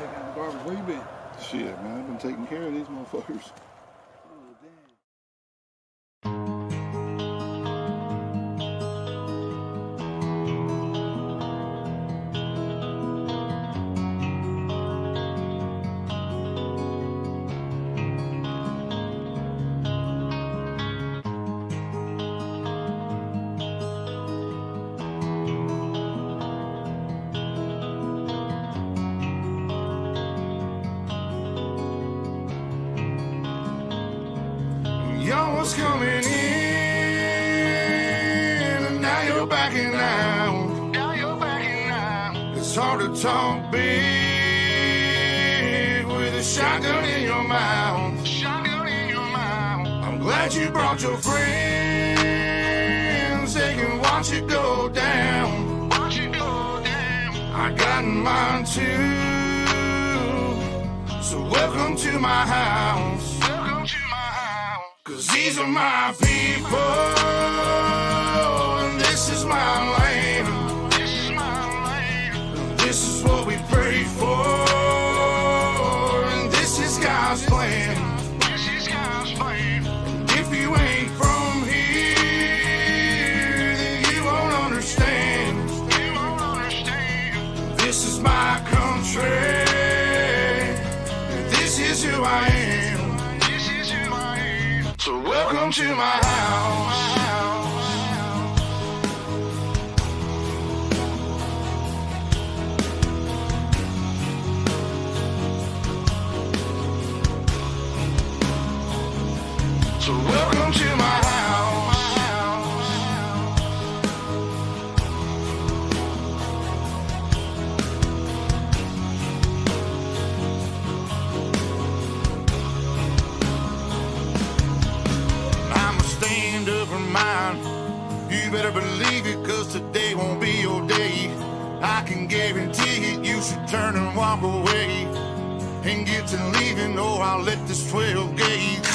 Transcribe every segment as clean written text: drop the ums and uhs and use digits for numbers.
taking out the garbage. Where you been? Shit, man, I've been taking care of these motherfuckers. Oh, damn. Y'all was coming in, and now you're backing out. Now you're backing out. It's hard to talk big with a shotgun in your mouth. Shotgun in your mouth. I'm glad you brought your friends. They can watch it go down. Watch it go down. I got mine too. So welcome to my house. Welcome to my house. 'Cause these are my people, and this is my land. This is my land. This is what we pray for, and this is God's plan. This is God's plan. And if you ain't from here, then you won't understand. You won't understand. This is my country, and this is who I am. So welcome to my house. So welcome to my house. Mine. You better believe it, 'cause today won't be your day. I can guarantee it, you should turn and walk away and get to leaving, or I'll let this 12 gauge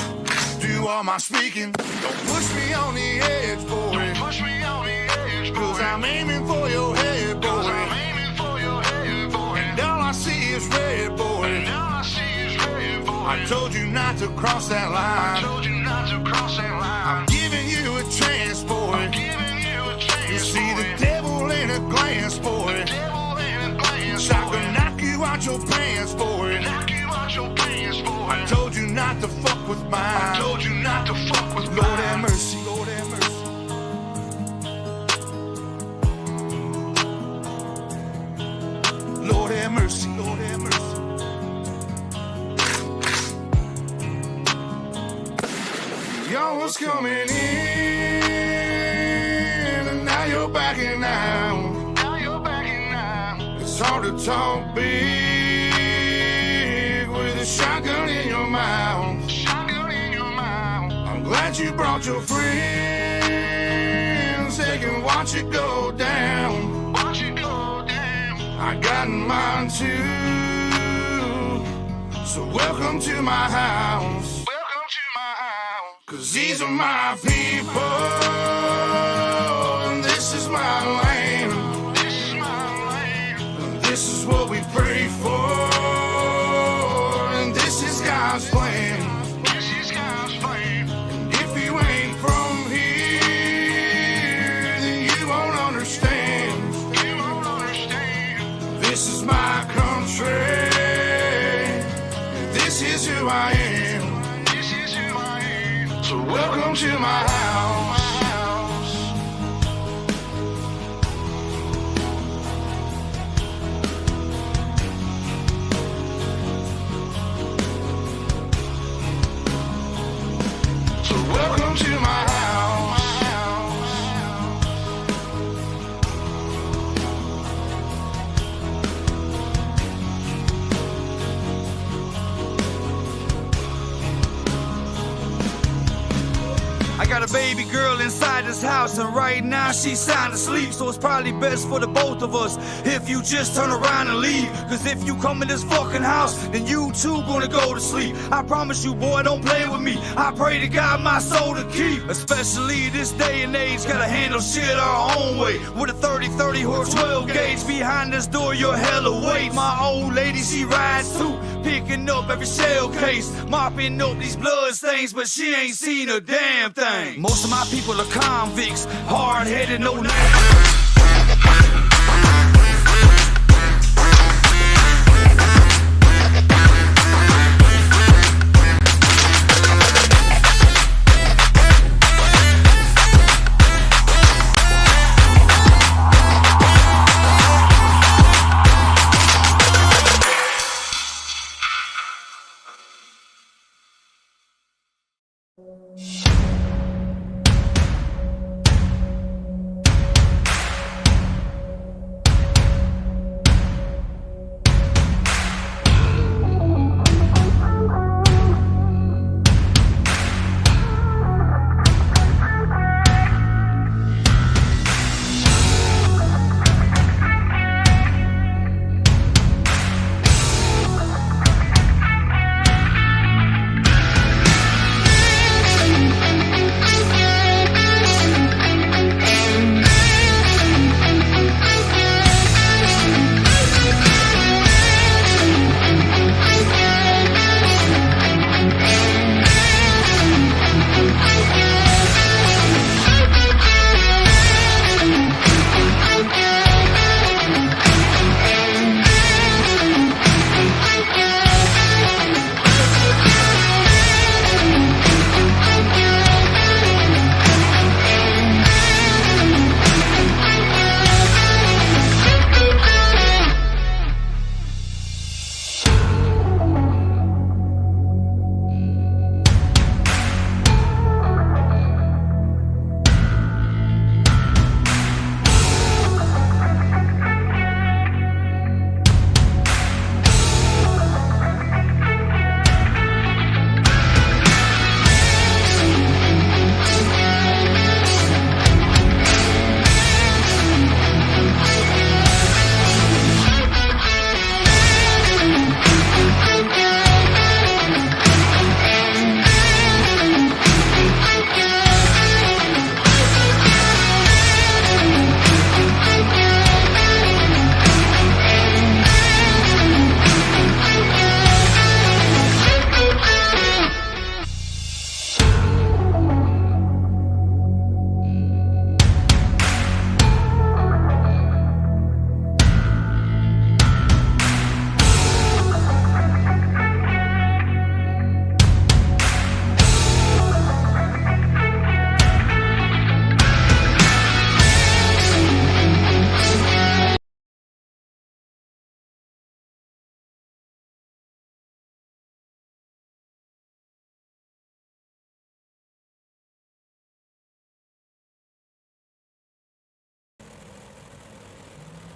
do all my speaking. Don't push me on the edge, boy. Don't push me on the edge, boy. 'Cause I'm aiming for your head, boy. 'Cause I'm aiming for your head, boy. And all I see is red, boy. And all I see is red, boy. I told you not to cross that line. I told you not to cross that line. I'm giving you a chance, boy. I'm giving you a chance. You see the devil in a glance, boy. The devil in a glance, boy. I can knock you out your pants, boy. Knock you out your pants, boy. I told you not to fuck with mine. I told you not to fuck with mine. Lord have mercy, Lord have mercy. Lord have mercy, Lord have mercy. Y'all was coming in, and now you're backing out. Now you're backing out. It's hard to talk big with a shotgun in your mouth. Shotgun in your mouth. I'm glad you brought your friends. They can watch it go down. Watch it go down. I got mine too. So welcome to my house. 'Cause these are my people, and this is my land. This is my land. And this is what we pray for, and this is God's plan. This is God's plan. And if you ain't from here, then you won't understand. You won't understand. This is my country, and this is who I am. So welcome to my house. So welcome to my house. I got a got a baby girl inside this house, and right now she's sound asleep. So it's probably best for the both of us if you just turn around and leave. Cause if you come in this fucking house, then you too gonna go to sleep. I promise you, boy, don't play with me. I pray to God my soul to keep. Especially this day and age, gotta handle shit our own way. With a 30-30 horse 12 gauge behind this door, you're hella weight. My old lady, she rides too, picking up every shell case, mopping up these blood stains, but she ain't seen a damn thing. Most of my people are convicts, hard-headed, no name.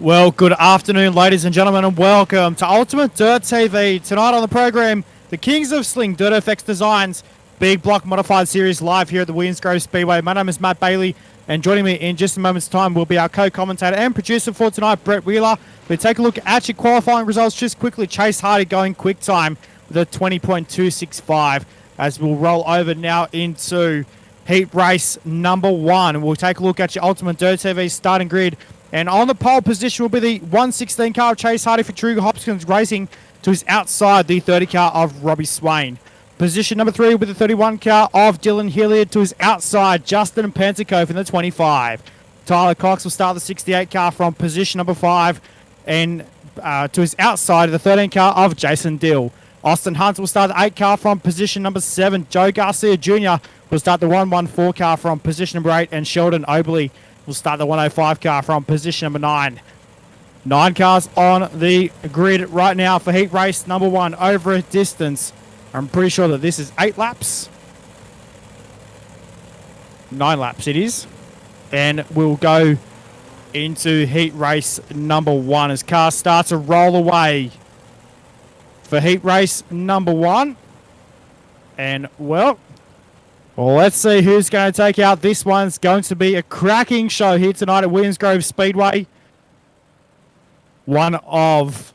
Well, good afternoon, ladies and gentlemen, and welcome to Ultimate Dirt TV. Tonight on the program, the Kings of Sling DirtFX Designs Big Block Modified Series live here at the Williams-Grove Speedway. My name is Matt Bailey, and joining me in just a moment's time will be our co-commentator and producer for tonight, Brett Wheeler. We'll take a look at your qualifying results just quickly. Chase Hardy going quick time with a 20.265 as we'll roll over now into heat race number 1. We'll take a look at your Ultimate Dirt TV starting grid. And on the pole position will be the 116 car of Chase Hardy for Truger Hopkins Racing to his outside, the 30 car of Robbie Swain. Position number 3 with the 31 car of Dylan Hilliard to his outside, Justin Pentacoff in the 25. Tyler Cox will start the 68 car from position number 5 and to his outside, the 13 car of Jason Dill. Austin Hunt will start the 8 car from position number 7. Joe Garcia Jr. will start the 114 car from position number 8, and Sheldon Oberly will start the 105 car from position number 9. 9 cars on the grid right now for heat race number 1 over a distance. I'm pretty sure that this is 8 laps. 9 laps it is. And we'll go into heat race number 1 as cars start to roll away for heat race number 1. And, well, Well, let's see who's going to take out this one. It's going to be a cracking show here tonight at Williams Speedway. One of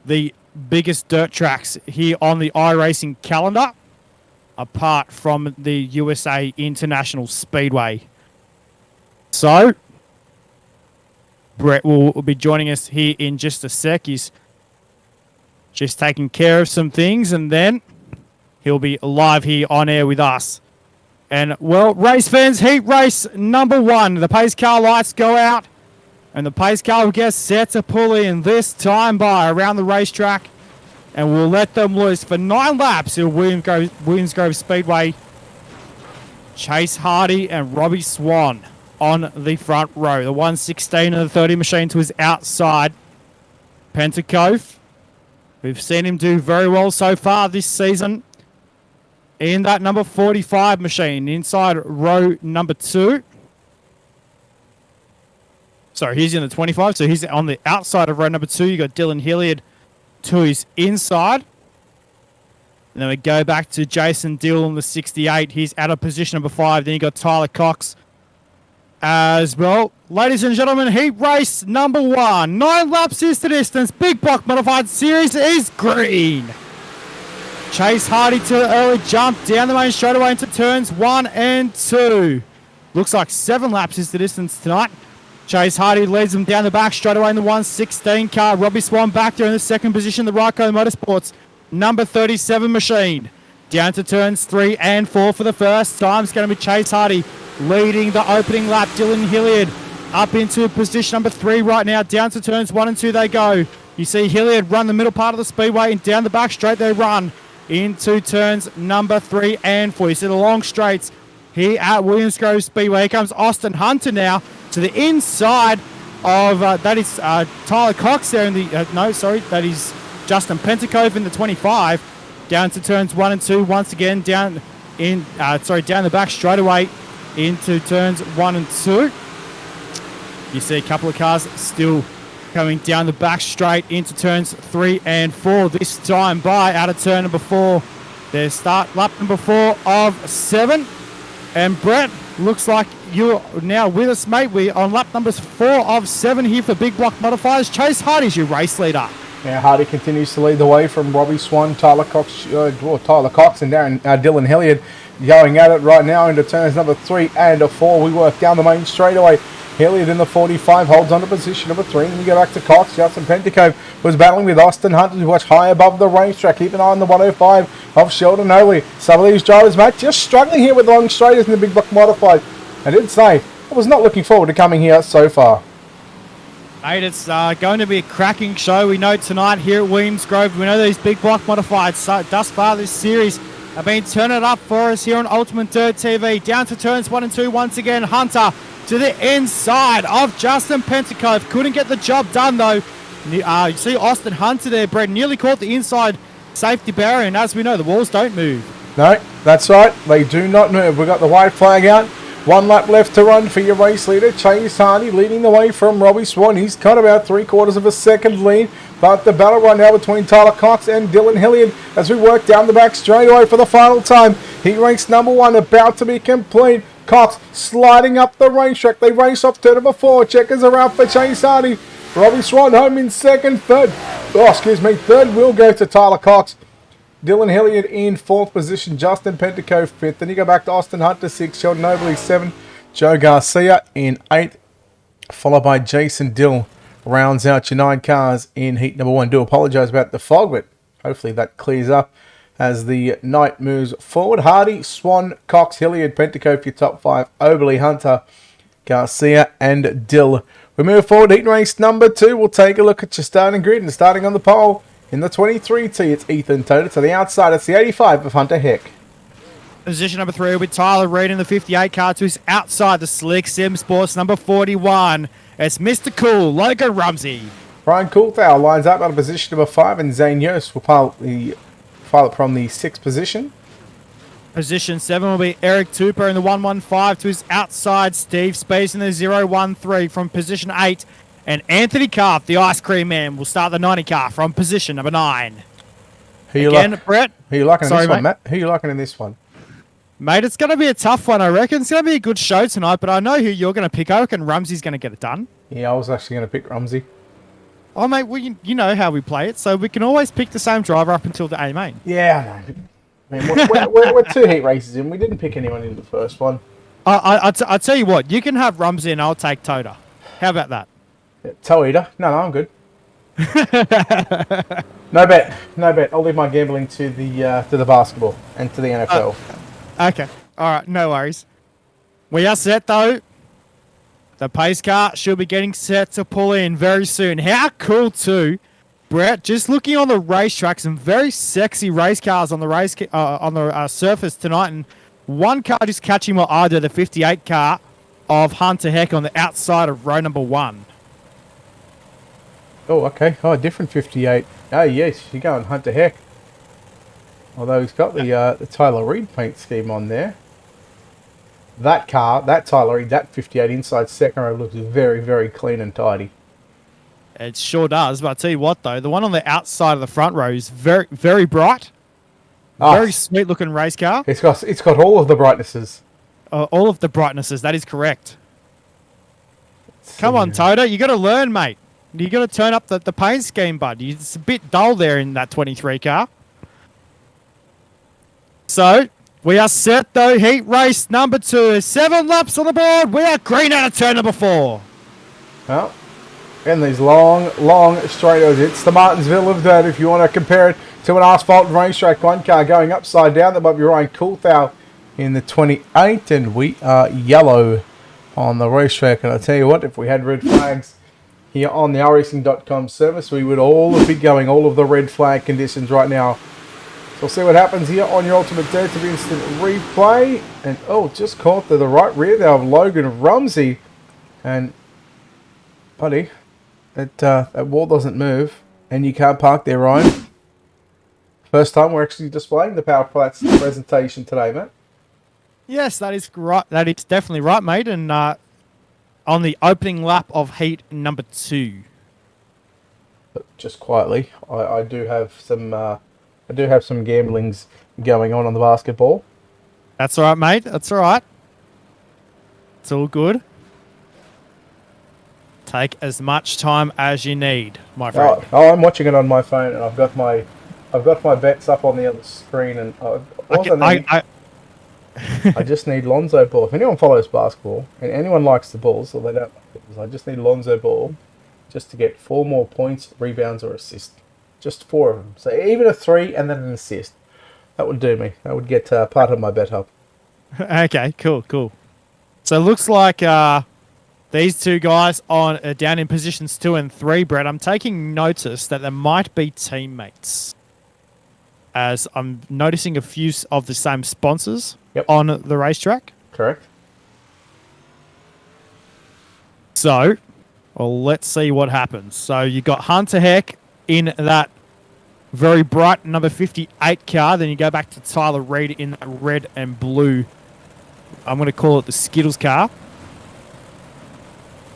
the biggest dirt tracks here on the iRacing calendar, apart from the USA International Speedway. So, Brett will be joining us here in just a sec. He's just taking care of some things, and then he'll be live here on air with us. And, well, race fans, heat race number 1. The pace car lights go out, and the pace car will get set to pull in this time by around the racetrack, and we'll let them loose for 9 laps at Williams Speedway. Chase Hardy and Robbie Swan on the front row. The 116 and the 30 machine to his outside. Pentecote, we've seen him do very well so far this season in that number 45 machine inside row number 2. Sorry, he's in the 25, so he's on the outside of row number 2. You got Dylan Hilliard to his inside. And then we go back to Jason Dill on the 68. He's out of position number 5. Then you got Tyler Cox as well. Ladies and gentlemen, heat race number 1. 9 laps is the distance. Big Block Modified Series is green. Chase Hardy to the early jump down the main straightaway into turns 1 and 2. Looks like 7 laps is the distance tonight. Chase Hardy leads them down the back straightaway in the 116 car. Robbie Swan back there in the second position. The Ryco Motorsports number 37 machine. Down to turns 3 and 4 for the first time. It's going to be Chase Hardy leading the opening lap. Dylan Hilliard up into position number 3 right now. Down to turns 1 and 2 they go. You see Hilliard run the middle part of the speedway, and down the back straight they run into turns number 3 and 4. You see the long straights here at Williams Grove Speedway. Here comes Austin Hunter now to the inside of, that is Tyler Cox there in the, that is Justin Pentecote in the 25. Down to turns 1 and 2 once again, down the back straight away into turns 1 and 2. You see a couple of cars still coming down the back straight into turns 3 and 4. This time by out of turn number 4. Their start lap number 4 of 7. And Brett, looks like you're now with us, mate. We're on lap numbers 4 of 7 here for Big Block Modifiers. Chase Hardy's your race leader. Yeah, Hardy continues to lead the way from Robbie Swan, Tyler Cox, and Dylan Hilliard going at it right now into turns number 3 and 4. We work down the main straightaway. Hilliard in the 45 holds on to position number 3. And you go back to Cox. Justin Pentecote was battling with Austin Hunter, who was high above the racetrack. Keep an eye on the 105 of Sheldon Holy. Some of these drivers, mate, just struggling here with long straighters in the Big Block Modified. I did say I was not looking forward to coming here so far. Mate, it's going to be a cracking show. We know tonight here at Williams Grove. We know these Big Block Modifieds thus far this series have been turning it up for us here on UltimateDirtTV. Down to turns 1 and 2 once again. Hunter to the inside of Justin Pentecote. Couldn't get the job done though. You see Austin Hunter there, Brett, nearly caught the inside safety barrier, and as we know, the walls don't move. No, that's right. They do not move. We've got the white flag out. 1 lap left to run for your race leader, Chase Hardy, leading the way from Robbie Swan. He's got about 3/4 of a second lead. But the battle right now between Tyler Cox and Dylan Hilliard as we work down the back straightaway for the final time. Heat race number 1 about to be complete. Cox sliding up the racetrack. They race off turn number 4. Checkers are out for Chase Hardy. Robbie Swan home in second. Third will go to Tyler Cox. Dylan Hilliard in 4th position. Justin Pentecote 5th. Then you go back to Austin Hunter 6th. Sheldon Oberle 7th. Joe Garcia in 8th. Followed by Jason Dill. Rounds out your 9 cars in heat number 1. Do apologise about the fog, but hopefully that clears up as the night moves forward. Hardy, Swan, Cox, Hilliard, Pentecote for your top 5. Oberle, Hunter, Garcia and Dill. We move forward. Heat race number 2. We'll take a look at your starting grid. And starting on the pole in the 23T, it's Ethan Toda. To the outside, it's the 85 of Hunter Heck. Position number 3 with Tyler Reid in the 58 car to his outside, the Slick Sim Sports number 41. It's Mr. Cool, Logan Rumsey. Brian Coulthau lines up out of position number 5, and Zane Yost will pilot from the 6th position. Position 7 will be Eric Tupper in the 115 to his outside, Steve Space in the 013 from position 8. And Anthony Karp, the Ice Cream Man, will start the 90 car from position number 9. Brett? Who you liking in this one, Matt? Who you liking in this one? Mate, it's going to be a tough one, I reckon. It's going to be a good show tonight, but I know who you're going to pick. I reckon Rumsey's going to get it done. Yeah, I was actually going to pick Rumsey. Oh, mate, well, you know how we play it, so we can always pick the same driver up until the A main. Yeah, I know. I mean, we're 2 heat races in. We didn't pick anyone in the first one. I'll tell you what, you can have Rumsey and I'll take Toda. How about that? Yeah, toe eater? No, I'm good. No bet. I'll leave my gambling to the basketball and to the NFL. Okay. All right. No worries. We are set, though. The pace car should be getting set to pull in very soon. How cool, too, Brett, just looking on the racetrack, some very sexy race cars on the surface tonight, and one car just catching my eye, the 58 car of Hunter Heck on the outside of row number 1. Oh, okay. Oh, a different 58. Oh, yes, you're going Hunter Heck. Although he's got the Tyler Reed paint scheme on there. That car, that Tyler Reed, that 58 inside second row looks very, very clean and tidy. It sure does, but I'll tell you what, though, the one on the outside of the front row is very, very bright. Very sweet-looking race car. It's got all of the brightnesses. All of the brightnesses, that is correct. Come on, Toda, you got to learn, mate. You got to turn up the paint scheme, bud. It's a bit dull there in that 23 car. So, we are set, though. Heat race number 2. 7 laps on the board. We are green out of turn number 4. Well, and these long straightaways. It's the Martinsville of dirt. If you want to compare it to an asphalt racetrack, one car going upside down. That might be Ryan Coulthau in the 28, and we are yellow on the racetrack. And I tell you what, if we had red flags here on the iRacing.com service, we would all be going all of the red flag conditions right now. We'll see what happens here on your UltimateDirtTV instant replay. And, just caught to the right rear there of Logan Rumsey. And, buddy, that wall doesn't move. And you can't park there, Ryan. First time we're actually displaying the Power Plats presentation today, mate. Yes, that is right. That is definitely right, mate. And on the opening lap of heat number 2. But just quietly, I do have some... I do have some gamblings going on the basketball. That's all right, mate. That's all right. It's all good. Take as much time as you need, my friend. Oh, I'm watching it on my phone, and I've got my bets up on the other screen, and I just need Lonzo Ball. If anyone follows basketball and anyone likes the Bulls, or they don't like the Bulls, I just need Lonzo Ball just to get 4 more points, rebounds, or assists. Just 4 of them. So even a 3 and then an assist. That would do me. That would get part of my bet up. Okay, cool. So it looks like these two guys are down in positions 2 and 3, Brett. I'm taking notice that there might be teammates, as I'm noticing a few of the same sponsors on the racetrack. Correct. So, let's see what happens. So you got Hunter Heck in that very bright number 58 car. Then you go back to Tyler Reed in that red and blue. I'm going to call it the Skittles car.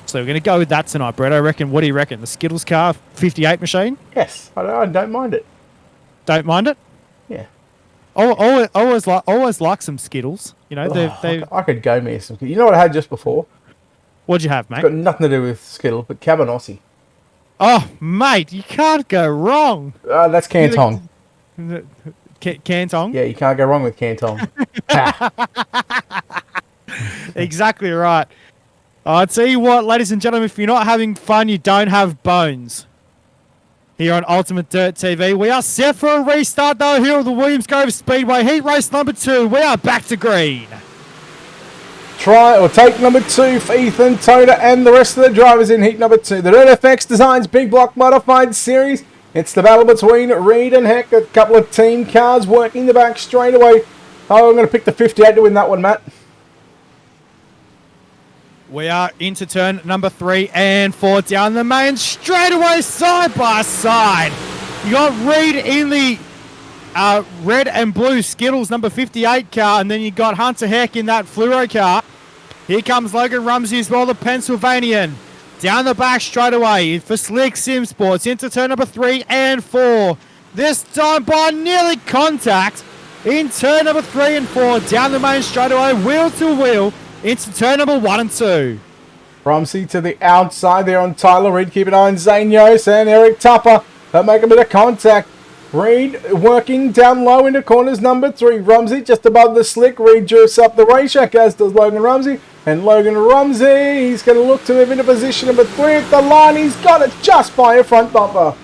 So we're going to go with that tonight, Brett. I reckon. What do you reckon? The Skittles car 58 machine? Yes, I don't mind it. Don't mind it? Yeah. Always like some Skittles. You know, I could go me some. You know what I had just before? What'd you have, mate? Got nothing to do with Skittles, but Cabanossi. Oh, mate, you can't go wrong. That's Canton. Canton? Yeah, you can't go wrong with Canton. Exactly right. I'll tell you what, ladies and gentlemen, if you're not having fun, you don't have bones. Here on Ultimate Dirt TV, we are set for a restart, though, here at the Williams Grove Speedway. Heat race number 2. We are back to green. Try or take number 2 for Ethan, Toda, and the rest of the drivers in heat number 2. The DirtFX Designs Big Block Modified Series. It's the battle between Reed and Heck. A couple of team cars working the back straight away. Oh, I'm going to pick the 58 to win that one, Matt. We are into turn number 3 and 4 down the main straightaway, side by side. You got Reed in the red and blue Skittles number 58 car, and then you got Hunter Heck in that fluoro car. Here comes Logan Rumsey as well, the Pennsylvanian. Down the back straight away for Slick Sim Sports into turn number 3 and 4. This time by nearly contact. in turn number 3 and 4. Down the main straightaway, wheel to wheel, into turn number 1 and 2. Rumsey to the outside there on Tyler Reid. Keep an eye on Zane Yost and Eric Tupper. They'll make a bit of contact. Reid working down low into corners number 3. Rumsey just above the slick. Reid drifts up the racetrack, as does Logan Rumsey. And Logan Rumsey, he's going to look to move into position number 3 at the line. He's got it just by a front bumper.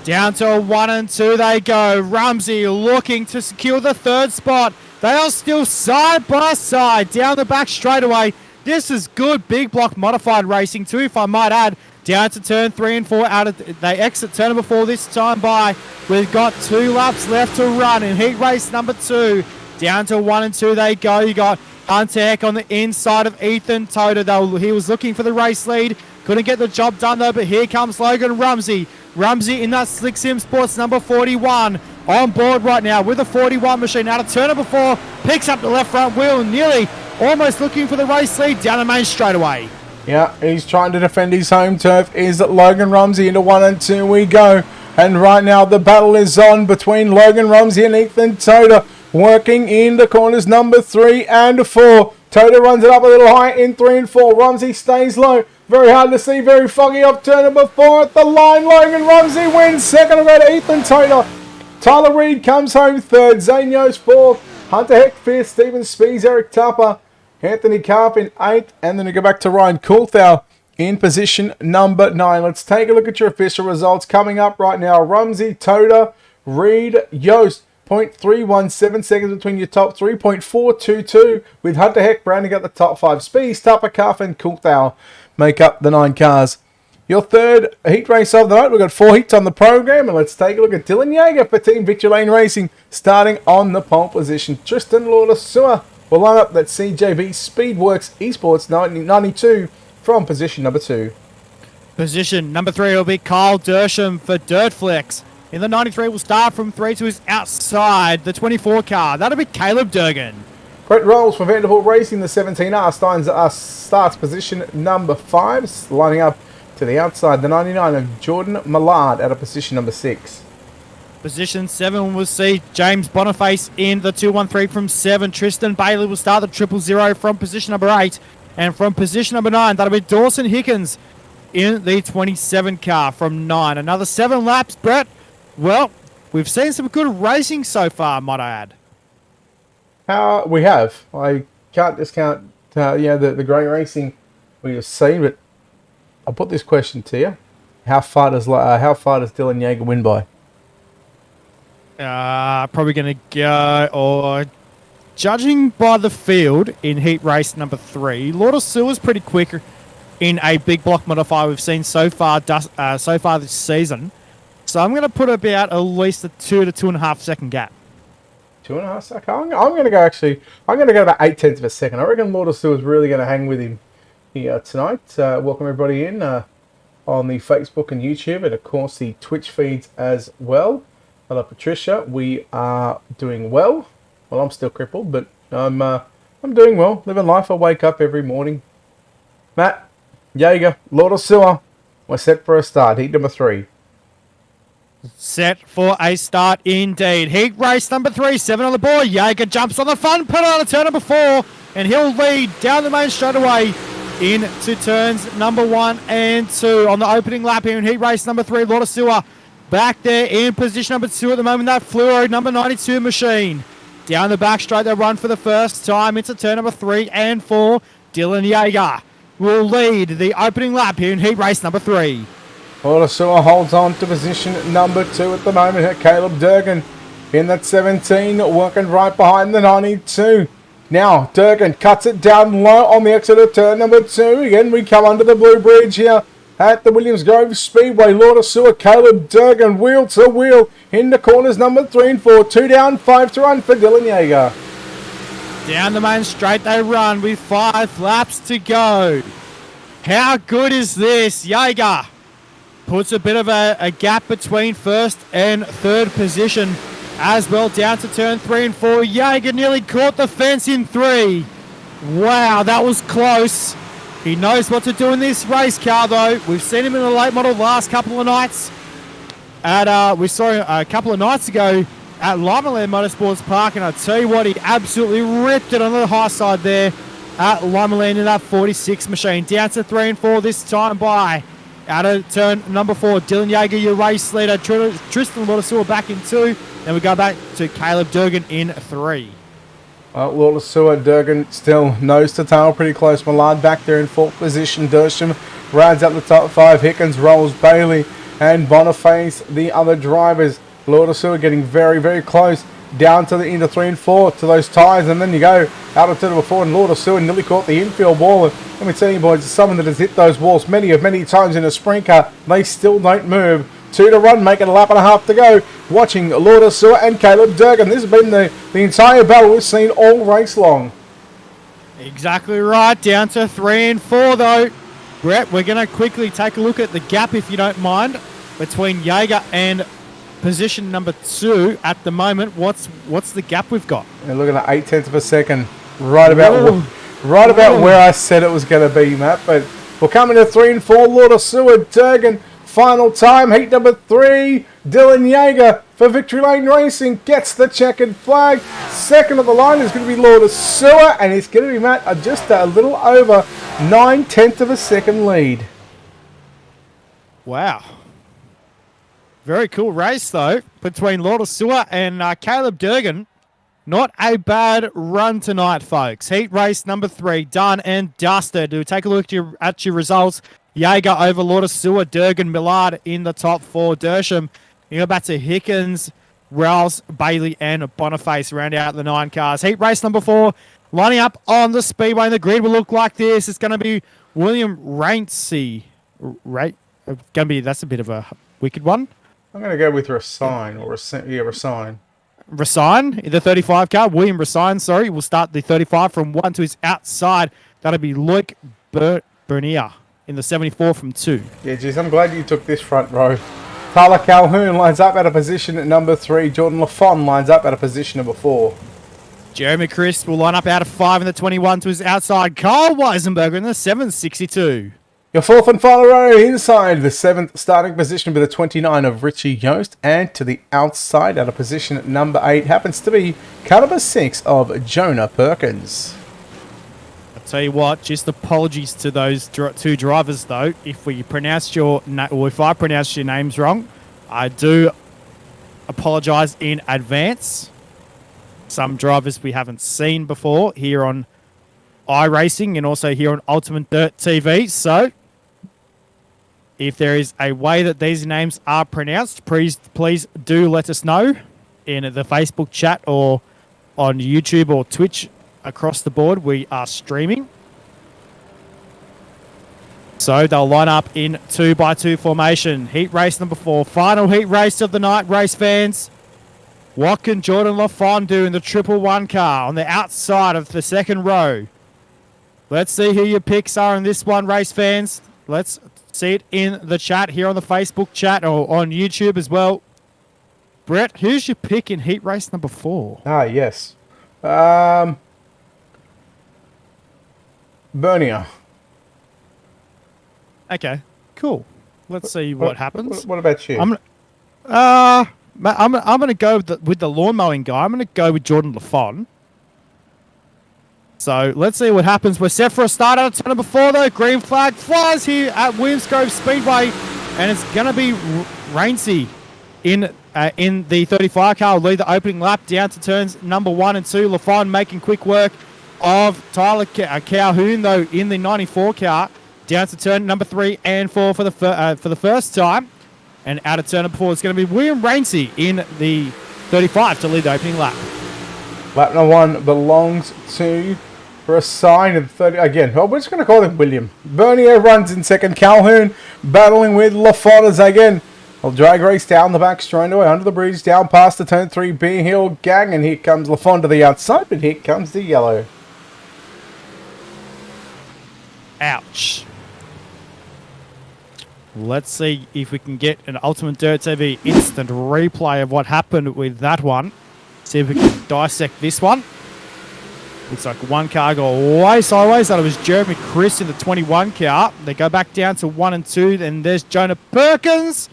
Down to 1 and 2 they go. Rumsey looking to secure the 3rd spot. They are still side by side down the back straightaway. This is good big block modified racing too, if I might add. Down to turn 3 and 4. They exit turn number 4 this time by. We've got 2 laps left to run in heat race number 2. Down to 1 and 2 they go. You got Hunter Heck on the inside of Ethan Toda. He was looking for the race lead. Couldn't get the job done though, but here comes Logan Rumsey. Rumsey in that Slick Sim Sports number 41. On board right now with a 41 machine. Out of turn number 4. Picks up the left front wheel. Nearly almost looking for the race lead down the main straightaway. Yeah, he's trying to defend his home turf. Is Logan Rumsey into 1 and 2 we go. And right now the battle is on between Logan Rumsey and Ethan Toda. Working in the corners number 3 and 4. Toda runs it up a little high in 3 and 4. Rumsey stays low. Very hard to see. Very foggy off turn number 4 at the line. Logan Rumsey wins second. We've got Ethan Toda. Tyler Reid comes home 3rd. Zane Yost 4th. Hunter Heck 5th. Stephen Spees, Eric Tupper, Anthony Karp in 8th. And then we go back to Ryan Coulthau in position number 9. Let's take a look at your official results coming up right now. Rumsey, Toda, Reid, Yost. 0.317 seconds between your top 3. 0.422 with Hunter Heck rounding out the top 5. Spees, Tupper, Karp and Coulthau make up the 9 cars. Your 3rd heat race of the night. We've got 4 heats on the program. And let's take a look at Dylan Yeager for Team Victory Lane Racing. Starting on the pole position. Tristan Lauder-Sewer will line up that CJB Speedworks Esports 92 from position number 2. Position number 3 will be Kyle Dersham for DirtFX. In the 93, we'll start from 3 to his outside, the 24 car. That'll be Caleb Durgan. Brett Rolls for Vanderbilt Racing, the 17R starts position number 5, lining up to the outside, the 99 of Jordan Millard out of position number 6. Position 7 will see James Boniface in the 213 from 7. Tristan Bailey will start the 000 from position number 8. And from position number 9, that'll be Dawson Hickens in the 27 car from 9. Another 7 laps, Brett. Well, we've seen some good racing so far, might I add. We have. I can't discount the great racing we have seen, but I'll put this question to you. How far does Dylan Yeager win by? Probably going to go, or judging by the field in heat race number 3, Lauder-Sewer's pretty quick in a big block modifier we've seen so far this season. So I'm going to put about at least a 2 to 2.5 second gap. 2.5 seconds? I'm going to go about 0.8 of a second. I reckon Lauder-Sewer's really going to hang with him here tonight. Welcome everybody in on the Facebook and YouTube, and of course the Twitch feeds as well. Hello Patricia, we are doing well. Well, I'm still crippled, but I'm doing well, living life. I wake up every morning. Matt, Yeager, Lauder-Sewer, we're set for a start. Heat number 3. Set for a start indeed. Heat race number 3, 7 on the board. Yeager jumps on the front pedal to turn number 4, and he'll lead down the main straightaway into turns number 1 and 2 on the opening lap here in heat race number 3. Lauder-Sewer back there in position number 2 at the moment. That fluoro number 92 machine. Down the back straight, they run for the first time into turn number 3 and 4. Dylan Yeager will lead the opening lap here in heat race number 3. Lauder-Sewer holds on to position number 2 at the moment. Caleb Durgan in that 17, working right behind the 92. Now, Durgan cuts it down low on the exit of turn number 2. Again, we come under the blue bridge here at the Williams Grove Speedway. Lauder-Sewer, Caleb Durgan, wheel to wheel in the corners number 3 and 4. 2 down, 5 to run for Dylan Yeager. Down the main straight they run with 5 laps to go. How good is this? Yeager puts a bit of a gap between first and third position as well, down to turn 3 and 4. Yeager nearly caught the fence in 3. Wow, that was close. He knows what to do in this race car, though. We've seen him in the late model the last couple of nights. We saw him a couple of nights ago at Limaland Motorsports Park, and I tell you what, he absolutely ripped it on the high side there at Limaland in that 46 machine. Down to 3 and 4 this time by out of turn number 4, Dylan Yeager, your race leader. Tristan Lortasua back in 2. Then we go back to Caleb Durgan in 3. Well, Lortasua, Durgan still nose to tail, pretty close. Millard back there in 4th position. Dersham rides up the top 5. Hickens, Rolls, Bailey, and Boniface, the other drivers. Lortasua getting very, very close down to the into 3 and 4 to those tyres, and then you go out of turn number 4, and Lortasua nearly caught the infield wall. And let me tell you, boys, it's someone that has hit those walls many times in a sprint car. They still don't move. 2 to run, making a lap and a half to go. Watching Lortasua and Caleb Durgan. This has been the entire battle we've seen all race long. Exactly right. Down to 3 and 4 though. Brett, we're going to quickly take a look at the gap, if you don't mind, between Yeager and position number 2 at the moment. What's the gap we've got? And look at that, 0.8 of a second. Right about where I said it was going to be, Matt. But we're coming to 3 and 4. Lortasua, Durgan. Final time, heat number 3, Dylan Yeager for Victory Lane Racing gets the checkered flag. Second of the line is going to be Lortasua, and it's going to be, Matt, just a little over 0.9 of a second lead. Wow. Very cool race, though, between Lortasua and Caleb Durgan. Not a bad run tonight, folks. Heat race number 3, done and dusted. We'll take a look at your results. Yeager over Lortasua, Durgan, Millard in the top 4. Dersham, you go back to Hickens, Rouse, Bailey, and Boniface round out the 9 cars. Heat race number 4, lining up on the speedway. And the grid will look like this. It's going to be William Rainsey. That's a bit of a wicked one. I'm going to go with Rasine, Rasine. Rasine, the 35 car. William Rasine, sorry, will start the 35 from 1 to his outside. That'll be Luke Bernier in the 74 from 2. Yeah, geez, I'm glad you took this front row. Tyler Calhoun lines up at a position at number 3. Jordan Lafon lines up at a position number 4. Jeremy Christ will line up out of 5 in the 21 to his outside. Kyle Weisenberger in the 762. Your 4th and final row inside the 7th starting position with a 29 of Richie Yost, and to the outside at a position at number 8 happens to be car number 6 of Jonah Perkins. Tell you what, just apologies to those 2 drivers though. If I pronounced your names wrong, I do apologise in advance. Some drivers we haven't seen before here on iRacing and also here on UltimateDirtTV. So, if there is a way that these names are pronounced, please do let us know in the Facebook chat or on YouTube or Twitch. Across the board, we are streaming. So they'll line up in 2x2 formation. Heat race number 4. Final heat race of the night, race fans. What can Jordan Lafon do in the 111 car on the outside of the second row? Let's see who your picks are in this one, race fans. Let's see it in the chat here on the Facebook chat or on YouTube as well. Brett, who's your pick in heat race number 4? Ah, yes. Bernier. Okay, cool. Let's see what happens. What about you? I'm gonna go with the lawn mowing guy. I'm gonna go with Jordan Lafon. So let's see what happens. We're set for a start out of turn number 4 though. Green flag flies here at Williams Grove Speedway, and it's gonna be Rainsey in the 35 car. Will lead the opening lap down to turns number 1 and 2. Lafon making quick work of Tyler Calhoun though in the 94 car down to turn number 3 and 4 for the first time, and out of turn number 4 is going to be William Rainsey in the 35 to lead the opening lap. Lap number 1 belongs to Rasine in the 30 again. Well, we're just going to call him William. Bernier runs in second. Calhoun battling with Lafon as again. Well, drag race down the back straight away under the bridge down past the turn 3 B Hill gang, and here comes Lafon to the outside, but here comes the yellow. Ouch. Let's see if we can get an Ultimate Dirt TV instant replay of what happened with that one. See if we can dissect this one. Looks like one car go way sideways. That was Jeremy Chris in the 21 car. They go back down to 1 and 2. Then there's Jonah Perkins.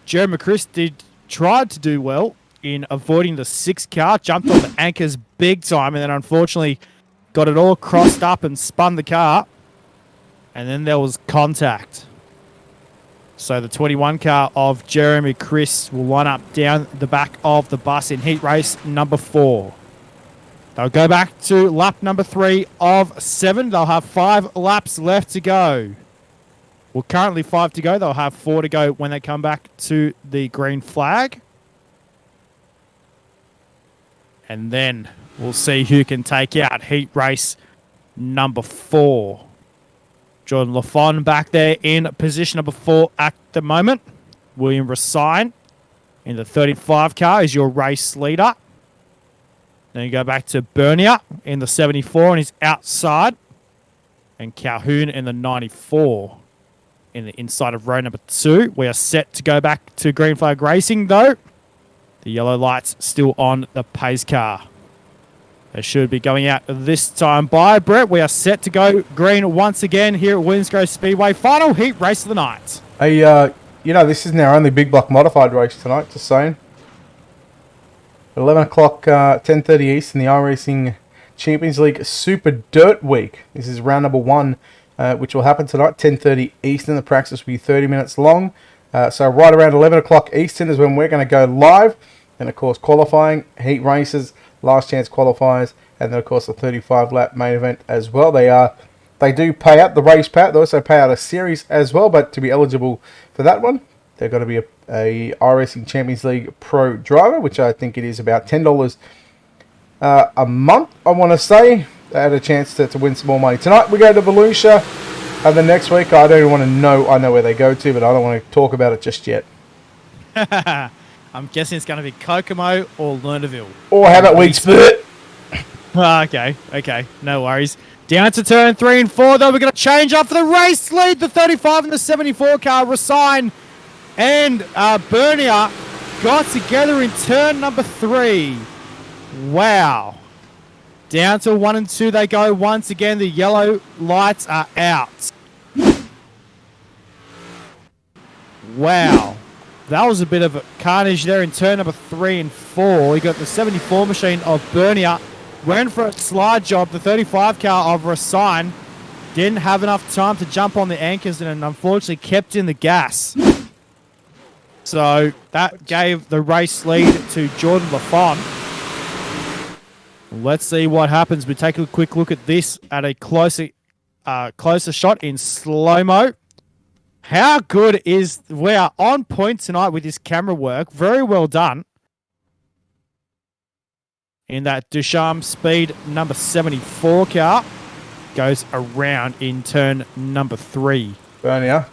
Jeremy Chris tried to do well in avoiding the 6 car, jumped on the anchors big time, and then unfortunately got it all crossed up and spun the car. And then there was contact. So the 21 car of Jeremy Chris will line up down the back of the bus in heat race number 4. They'll go back to lap number 3 of 7. They'll have 5 laps left to go. Well, currently 5 to go. They'll have 4 to go when they come back to the green flag. And then we'll see who can take out heat race number 4. Jordan Lafon back there in position number 4 at the moment. William Rassine in the 35 car is your race leader. Then you go back to Bernier in the 74 and he's outside. And Calhoun in the 94 in the inside of row number 2. We are set to go back to green flag racing though. The yellow lights still on the pace car. They should be going out this time by Brett. We are set to go green once again here at Williams Speedway. Final heat race of the night. You know, this isn't our only big block modified race tonight, just saying. 11 o'clock, 10:30 East in the iRacing Champions League Super Dirt Week. This is round number 1, which will happen tonight, 10:30 Eastern. The practice will be 30 minutes long. So right around 11 o'clock Eastern is when we're going to go live. And, of course, qualifying, heat races, last chance qualifiers, and then, of course, the 35-lap main event as well. They do pay out the race pack. They also pay out a series as well, but to be eligible for that one, they've got to be a iRacing Champions League Pro driver, which I think it is about $10 a month, I want to say. They had a chance to win some more money. Tonight, we go to Volusia, and the next week, I don't want to know. I know where they go to, but I don't want to talk about it just yet. I'm guessing it's going to be Kokomo or Lernerville. Or how about Wheatspurt? Okay. No worries. Down to turn 3 and 4, though. We're going to change up for the race lead. The 35 and the 74 car, Rassine and Bernier got together in turn number 3. Wow. Down to 1 and 2 they go once again. The yellow lights are out. Wow. That was a bit of a carnage there in turn number 3 and 4. We got the 74 machine of Bernier. Went for a slide job. The 35 car of Rassine didn't have enough time to jump on the anchors and unfortunately kept in the gas. So that gave the race lead to Jordan Lafon. Let's see what happens. We take a quick look at this at a closer shot in slow-mo. How good is... We are on point tonight with this camera work. Very well done. In that Ducharme Speed number 74 car. Goes around in turn number 3. Bernier,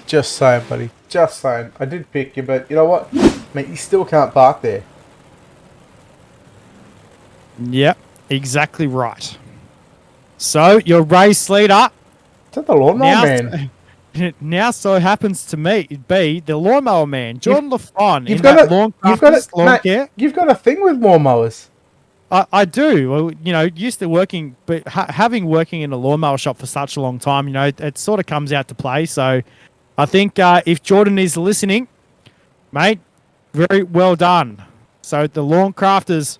just saying, buddy. Just saying. I did pick you, but you know what? Mate, you still can't park there. Yep, exactly right. So, your race leader... Is that the lawnmower man? Now so happens to be the lawnmower man, Jordan Lafon. You've got a thing with lawnmowers. I do. Well, you know, used to working, but having working in a lawnmower shop for such a long time, you know, it sort of comes out to play. So I think if Jordan is listening, mate, very well done. So the Lawn Crafters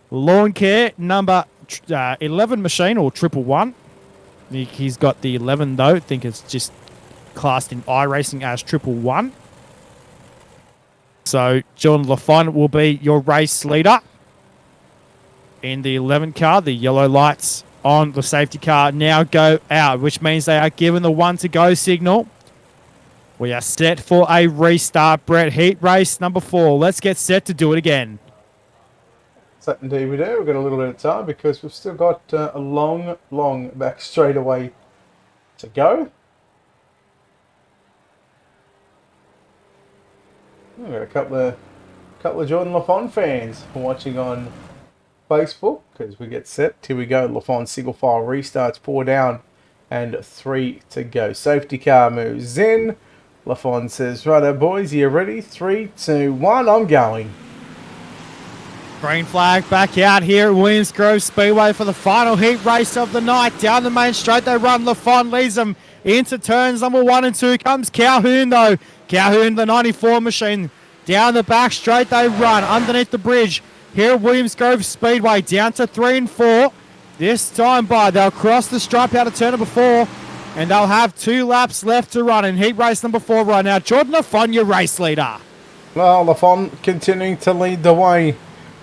Lawn Care number 11 machine or 111. He's got the 11 though. I think it's just classed in iRacing as 111. So John Lafon will be your race leader. In the 11 car, the yellow lights on the safety car now go out, which means they are given the 1 to go signal. We are set for a restart, Brett. Heat race number 4. Let's get set to do it again. So indeed we do. We've got a little bit of time because we've still got a long back straightaway to go. We've got a couple of Jordan Lafon fans watching on Facebook because we get set. Here we go. Lafon single file restarts, 4 down and 3 to go. Safety car moves in. Lafon says, righto boys, you ready? 3, 2, 1, I'm going. Green flag back out here at Williams Grove Speedway for the final heat race of the night. Down the main straight they run. Lafon leads them into turns number 1 and 2. Comes Calhoun though. Calhoun, the 94 machine, Down the back straight they run underneath the bridge. Here at Williams Grove Speedway, down to 3 and 4. This time they'll cross the stripe out of turn number 4, and they'll have 2 laps left to run in heat race number 4 right now. Jordan Lafon, your race leader. Well, Lafon continuing to lead the way.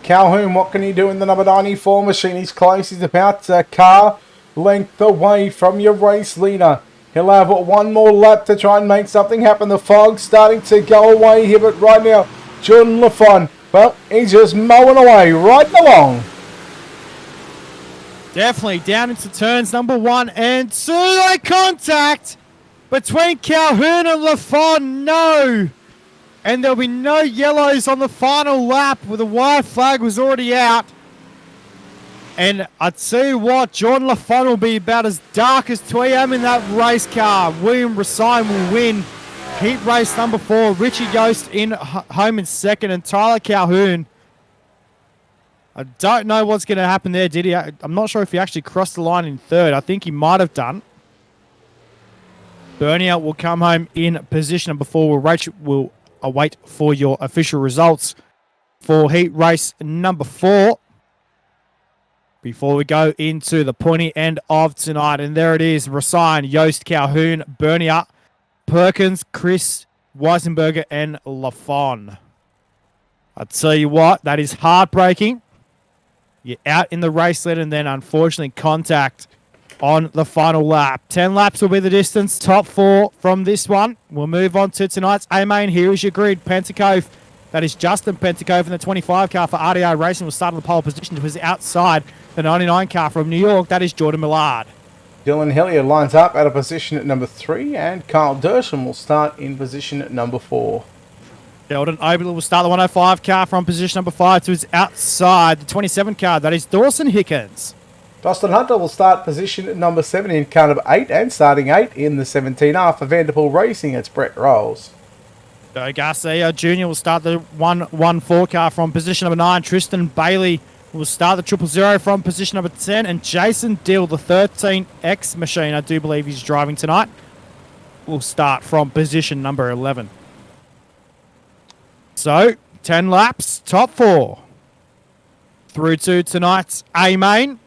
Calhoun, what can he do in the number 94 machine? He's close. He's about a car length away from your race leader. He'll have one more lap to try and make something happen. The fog's starting to go away here, but right now, Jordan Lafon, well, he's just mowing away, riding along. Definitely down into turns number 1 and 2. Eye contact between Calhoun and Lafon. No. And there'll be no yellows on the final lap where the white flag was already out. And I tell you what, Jordan Lafon will be about as dark as 2 a.m. in that race car. William Rasine will win heat race number 4. Richie Yost in home in second, and Tyler Calhoun. I don't know what's going to happen there, did he? I'm not sure if he actually crossed the line in third. I think he might have done. Bernier will come home in position number 4. Rachel will await for your official results for heat race number 4. Before we go into the pointy end of tonight. And there it is. Rasine, Yost, Calhoun, Bernier, Perkins, Chris, Weisenberger, and Lafon. I tell you what, that is heartbreaking. You're out in the race lead and then unfortunately contact on the final lap. 10 laps will be the distance. Top 4 from this one. We'll move on to tonight's A-Main. Here is your grid. Pentacove. That is Justin Pentacove in the 25 car for RDR Racing will start on the pole position to his outside. The 99 car from New York, that is Jordan Millard. Dylan Hilliard lines up at a position at number 3, and Carl Dersham will start in position at number 4. Sheldon Oberle will start the 105 car from position number 5 to his outside. The 27 car, that is Dawson Hickens. Dustin Hunter will start position at number 7 in car number 8, and starting 8 in the 17R for Vanderpool Racing, it's Brett Rolls. Joe Garcia Jr. will start the 114 car from position number 9. Tristan Bailey will start the 000 from position number 10. And Jason Dill, the 13X machine, I do believe he's driving tonight, will start from position number 11. So, 10 laps, top 4. Through to tonight's A-Main.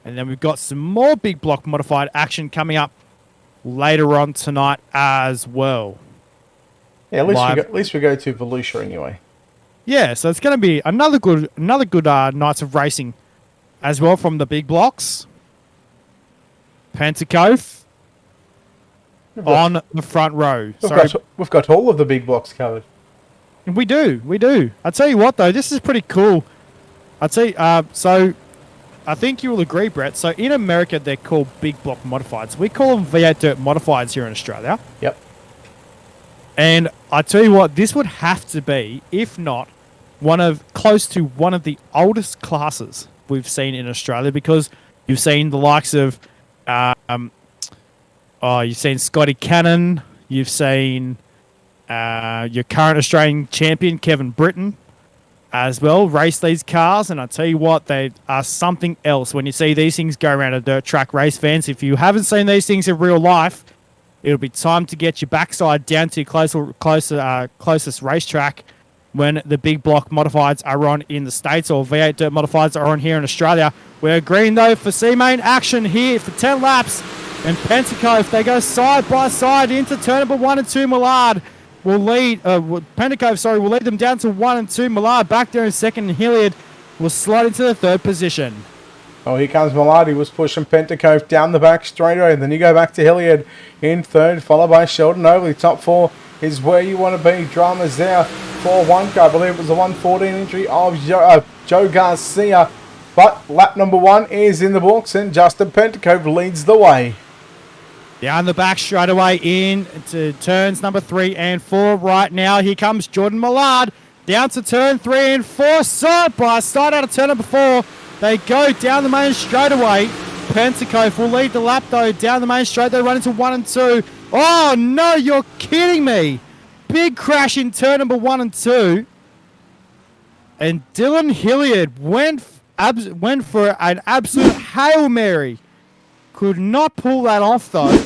And then we've got some more big block modified action coming up later on tonight as well. Yeah, at least we go to Volusia anyway. Yeah, so it's going to be another good nights of racing as well from the big blocks. Pentacove on the front row. We've got all of the big blocks covered. We do. I tell you what though, this is pretty cool. So I think you will agree, Brett. So in America, they're called big block modifieds. We call them V8 Dirt modifieds here in Australia. Yep. And I tell you what, this would have to be, if not, close to one of the oldest classes we've seen in Australia, because you've seen the likes of, you've seen Scotty Cannon, you've seen your current Australian champion Kevin Britton as well race these cars, and I tell you what, they are something else when you see these things go around a dirt track. Race fans, if you haven't seen these things in real life, it'll be time to get your backside down to your closest racetrack when the big block modifieds are on in the States, or V8 Dirt modifieds are on here in Australia. We're green though for C-Main action here for 10 laps, and Pentacove, they go side by side into turn number 1 and 2. Millard will lead, Pentacove, will lead them down to 1 and 2. Millard back there in second, and Hilliard will slide into the 3rd position. Oh, here comes Millard. He was pushing Pentacove down the back straightaway, and then you go back to Hilliard in 3rd, followed by Sheldon Oberle. Top 4 is where you want to be. Dramas there for 1 car. I believe it was the 114 entry of Joe Garcia. But lap number 1 is in the books, and Justin Pentacove leads the way. Down the back straight away into turns number 3 and 4 right now. Here comes Jordan Millard down to turn 3 and 4. Side by side out of turn number 4. They go down the main straightaway. Pentacove will lead the lap though. Down the main straight, they run into 1 and 2. Oh no, you're kidding me. Big crash in turn number 1 and 2. And Dylan Hilliard went for an absolute Hail Mary. Could not pull that off though.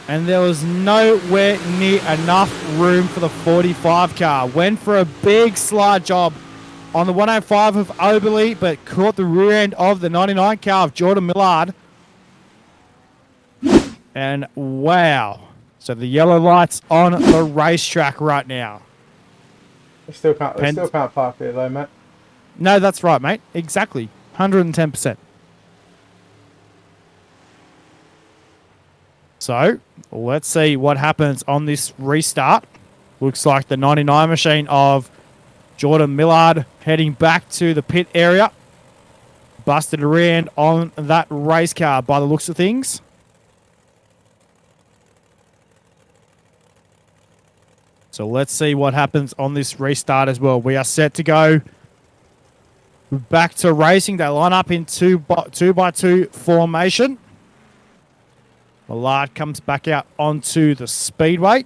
and there was nowhere near enough room for the 45 car. Went for a big slide job on the 105 of Oberly, but caught the rear end of the 99 car of Jordan Millard. And wow. So the yellow lights on the racetrack right now. They still can't park there though, mate. No, that's right, mate. Exactly. 110%. So, let's see what happens on this restart. Looks like the 99 machine of Jordan Millard heading back to the pit area. Busted a rear end on that race car by the looks of things. So let's see what happens on this restart as well. We are set to go back to racing. They line up in 2x2 formation. Millard comes back out onto the speedway.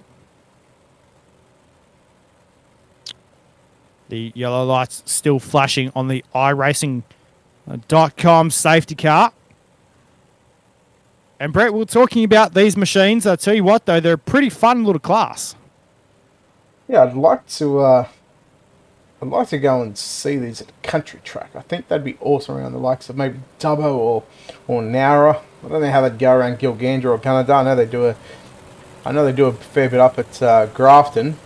The yellow lights still flashing on the iRacing.com safety car. And Brett, we were talking about these machines. I'll tell you what, though, they're a pretty fun little class. Yeah, I'd like to go and see these at a country track. I think that'd be awesome around the likes of maybe Dubbo or Nowra. I don't know how they'd go around Gilgandra or Canada. I know they do a fair bit up at Grafton.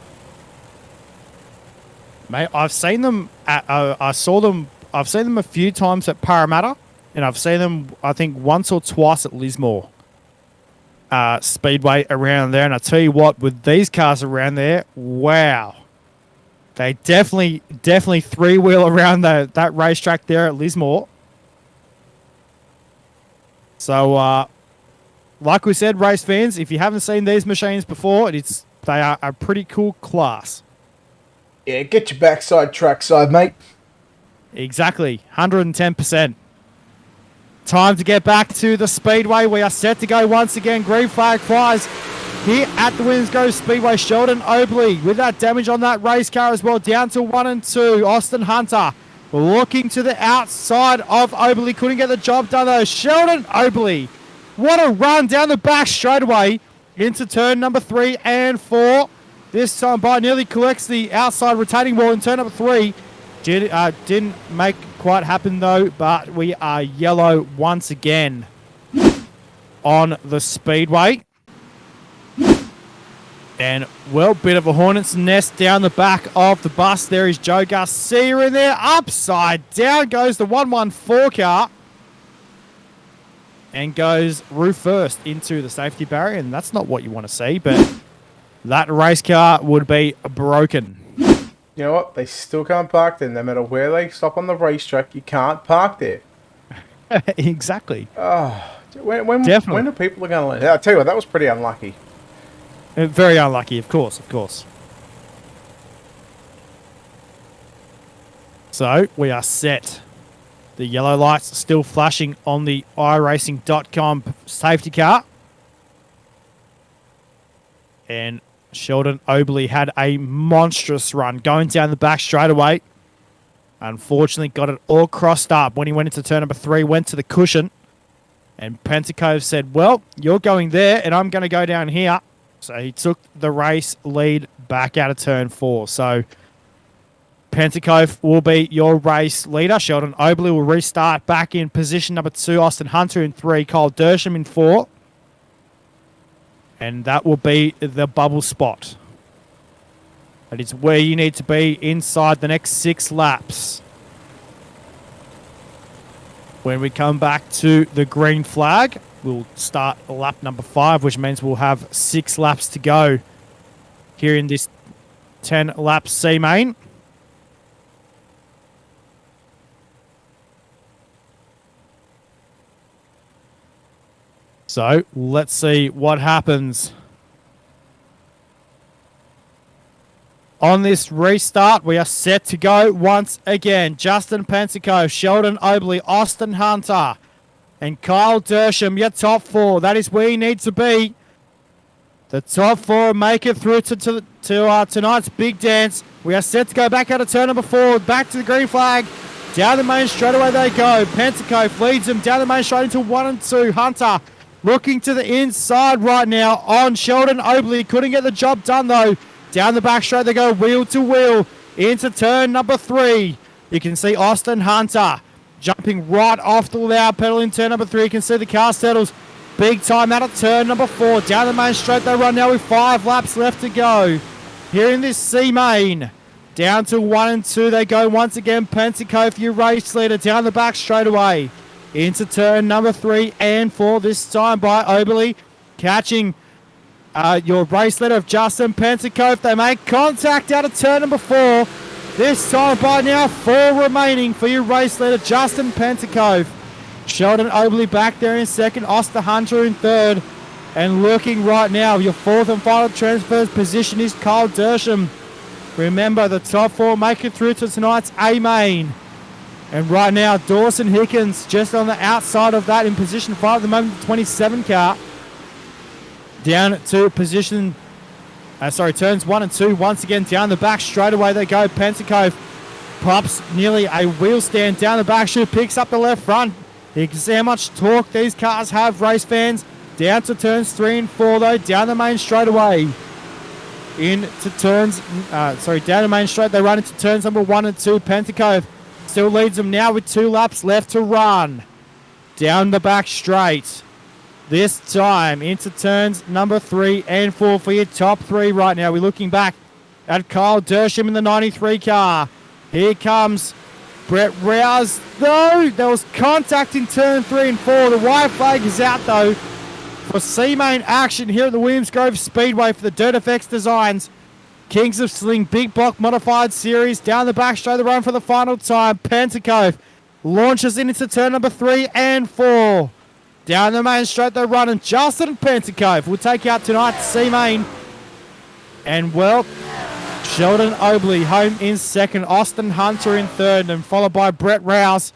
Mate, I've seen them I've seen them a few times at Parramatta, and I've seen them I think once or twice at Lismore. Speedway around there, and I tell you what, with these cars around there, wow, they definitely three-wheel around that racetrack there at Lismore. So, like we said, race fans, if you haven't seen these machines before, they are a pretty cool class. Yeah, get your backside trackside, mate. Exactly, 110%. Time to get back to the speedway. We are set to go once again. Green flag flies here at the Williams Grove Speedway. Sheldon Oberly with that damage on that race car as well. Down to 1 and 2. Austin Hunter looking to the outside of Oberly. Couldn't get the job done though. Sheldon Oberly. What a run down the back straightaway into turn number 3 and 4. This time by nearly collects the outside retaining wall in turn number 3. Didn't make quite happen though, but we are yellow once again on the speedway. And, well, bit of a hornet's nest down the back of the bus. There is Joe Garcia in there. Upside down goes the 114 car. And goes roof first into the safety barrier. And that's not what you want to see, but that race car would be broken. You know what? They still can't park there. No matter where they stop on the racetrack, you can't park there. Exactly. When Definitely. are people going to learn? I'll tell you what, that was pretty unlucky. Very unlucky, of course. So, we are set. The yellow lights are still flashing on the iRacing.com safety car. And Sheldon Oberly had a monstrous run going down the back straight away. Unfortunately, got it all crossed up when he went into turn number 3, went to the cushion. And Pentecote said, well, you're going there and I'm going to go down here. So he took the race lead back out of turn 4. So Pentecote will be your race leader. Sheldon Oberly will restart back in position number 2. Austin Hunter in 3. Kyle Dersham in 4. And that will be the bubble spot. That is where you need to be inside the next 6 laps. When we come back to the green flag, we'll start lap number 5, which means we'll have 6 laps to go here in this 10-lap C-main. So, let's see what happens. On this restart, we are set to go once again. Justin Pentecote, Sheldon Oberly, Austin Hunter, and Kyle Dersham, your top 4. That is where you need to be. The top 4 make it through to tonight's big dance. We are set to go back out of turn number 4, back to the green flag. Down the main straight away they go. Pentecote leads them down the main straight into 1 and 2. Hunter Looking to the inside right now on Sheldon Obley. Couldn't get the job done though. Down the back straight they go wheel to wheel into turn number 3. You can see Austin Hunter jumping right off the loud pedal in turn number 3. You can see the car settles big time out of turn number 4. Down the main straight they run now with 5 laps left to go. Here in this C main. Down to 1 and 2 they go once again. Pentecote, your race leader, down the back straight away. Into turn number 3 and 4 this time by Oberly. Catching your race leader of Justin Pentecote. They make contact out of turn number 4. This time by now 4 remaining for your race leader Justin Pentecote. Sheldon Oberly back there in second. Oster Hunter in third. And looking right now, your 4th and final transfer position is Kyle Dersham. Remember, the top 4 make it through to tonight's A main. And right now, Dawson Hickens just on the outside of that in position 5 at the moment, the 27 car. Down to position, turns 1 and 2. Once again, down the back straight away they go. Pentecote pops nearly a wheel stand down the back chute, picks up the left front. You can see how much torque these cars have, race fans. Down to turns 3 and 4 though, down the main straight away. Into turns, down the main straight they run into turns number 1 and 2. Pentecote still leads them now with 2 laps left to run. Down the back straight. This time into turns number 3 and 4 for your top 3 right now. We're looking back at Kyle Dersham in the 93 car. Here comes Brett Rouse. Though there was contact in turn 3 and 4. The white flag is out though for C-Main action here at the Williams Grove Speedway for the DirtFX Designs Kings of Sling Big Block Modified Series. Down the back straight, the run for the final time. Pentecote launches into turn number 3 and 4. Down the main straight they run, and Justin Pentecote will take out tonight's C-Main. And well, Sheldon Obley home in second, Austin Hunter in third, and followed by Brett Rouse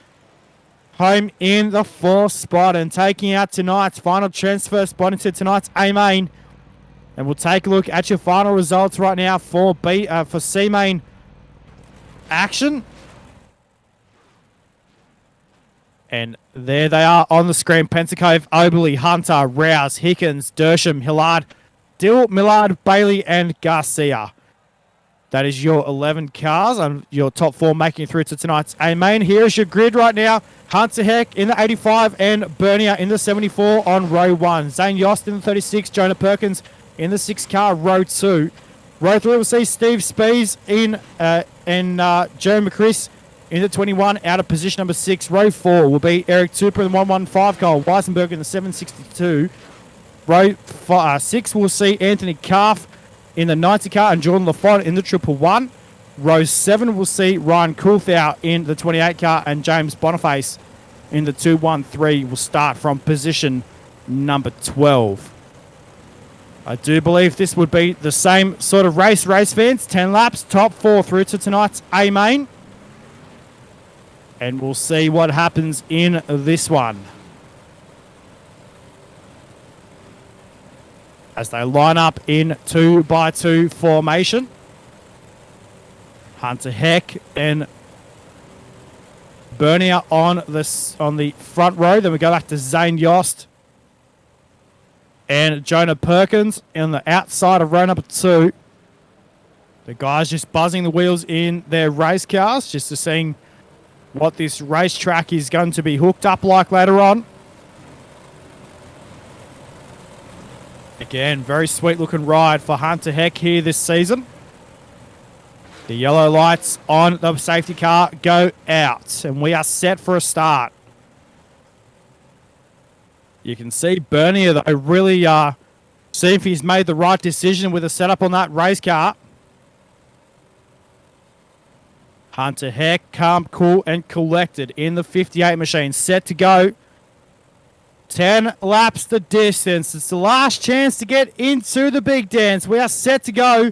home in the 4th spot, and taking out tonight's final transfer spot into tonight's A-Main. And we'll take a look at your final results right now for C-Main action. And there they are on the screen. Pentecote, Oberly, Hunter, Rouse, Hickens, Dersham, Hillard, Dill, Millard, Bailey, and Garcia. That is your 11 cars and your top 4 making it through to tonight's A-Main. Here's your grid right now. Hunter Heck in the 85 and Bernier in the 74 on row 1. Zane Yost in the 36, Jonah Perkins in the 6 car, row 2. Row 3 will see Steve Spees and Joe McChris in the 21 out of position number 6. Row 4 will be Eric Tupper in the 115 car, Weisenberg in the 762. Row 6 will see Anthony Calf in the 90 car and Jordan Lafont in the 111. Row 7 will see Ryan Coulthau in the 28 car and James Boniface in the 213 will start from position number 12. I do believe this would be the same sort of race fans. 10 laps, top 4 through to tonight's A-Main. And we'll see what happens in this one. As they line up in 2x2 formation. Hunter Heck and Bernier on the front row. Then we go back to Zane Yost and Jonah Perkins on the outside of row number 2. The guys just buzzing the wheels in their race cars just to seeing what this racetrack is going to be hooked up like later on. Again, very sweet looking ride for Hunter Heck here this season. The yellow lights on the safety car go out, and we are set for a start. You can see Bernier, though, really see if he's made the right decision with the setup on that race car. Hunter Heck, calm, cool, and collected in the 58 machine. Set to go. 10 laps the distance. It's the last chance to get into the big dance. We are set to go.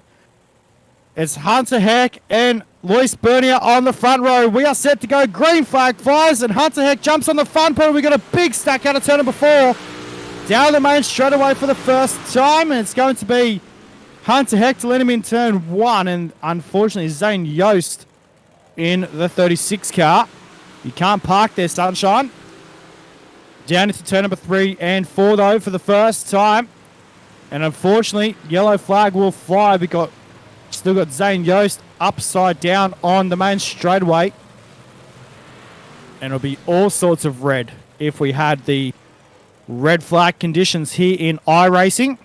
It's Hunter Heck and Luis Bernier on the front row. We are set to go. Green flag flies and Hunter Heck jumps on the front pedal. We got a big stack out of turn number 4. Down the main straight away for the first time. And it's going to be Hunter Heck to let him in turn 1. And unfortunately, Zane Yost in the 36 car. You can't park there, sunshine. Down into turn number 3 and 4, though, for the first time. And unfortunately, yellow flag will fly. We still got Zane Yost upside down on the main straightaway. And it'll be all sorts of red if we had the red flag conditions here in iRacing.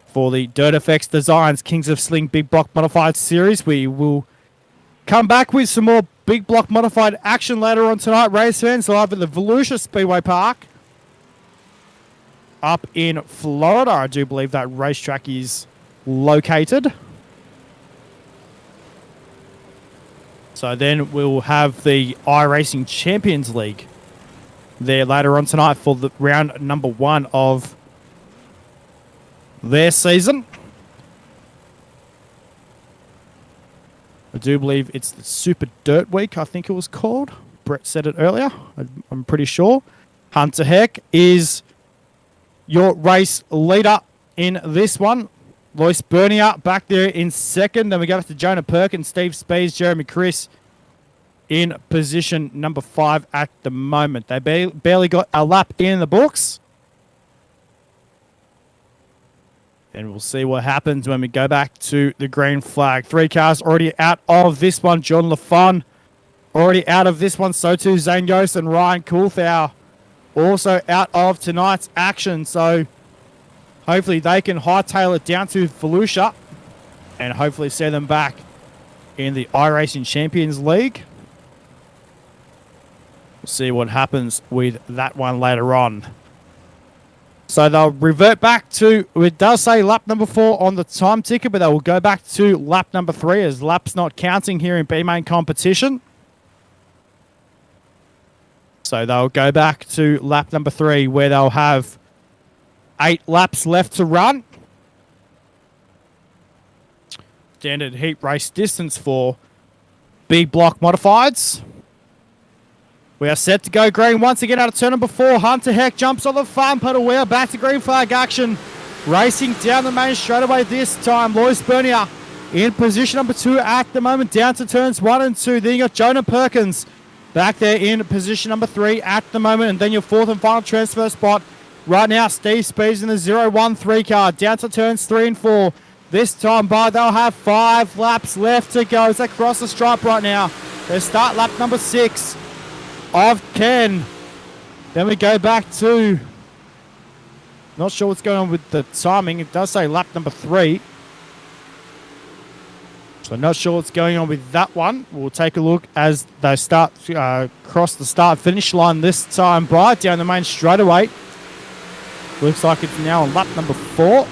For the DirtFX Designs Kings of Sling Big Block Modified Series, we will come back with some more Big Block Modified action later on tonight, race fans, live at the Volusia Speedway Park up in Florida. I do believe that racetrack is located. So then we'll have the iRacing Champions League there later on tonight for the round number 1 of their season. I do believe it's the Super Dirt Week, I think it was called. Brett said it earlier. I'm pretty sure. Hunter Heck is your race leader in this one. Lois Bernier back there in second. Then we go back to Jonah Perkins, Steve Spees, Jeremy Chris in position number 5 at the moment. They barely got a lap in the books. And we'll see what happens when we go back to the green flag. 3 cars already out of this one. John LaFon already out of this one. So too Zane Yost and Ryan Coulthau also out of tonight's action. So hopefully they can hightail it down to Volusia and hopefully see them back in the iRacing Champions League. We'll see what happens with that one later on. So they'll revert back to, it does say lap number 4 on the time ticket, but they will go back to lap number 3 as laps not counting here in B-Main competition. So they'll go back to lap number 3 where they'll have 8 laps left to run. Standard heat race distance for big block modifieds. We are set to go green once again out of turn number 4. Hunter Heck jumps on the farm pedal. We are back to green flag action. Racing down the main straightaway this time. Lois Bernier in position number 2 at the moment. Down to turns 1 and 2. Then you got Jonah Perkins back there in position number 3 at the moment. And then your 4th and final transfer spot right now. Steve Speeds in the 013 car. Down to turns 3 and 4. This time by they'll have 5 laps left to go as they cross the stripe right now. They start lap number 6. Of 10. Then we go back to, not sure what's going on with the timing. It does say lap number 3. So not sure what's going on with that one. We'll take a look as they start cross the start finish line this time by down the main straightaway. Looks like it's now on lap number 4.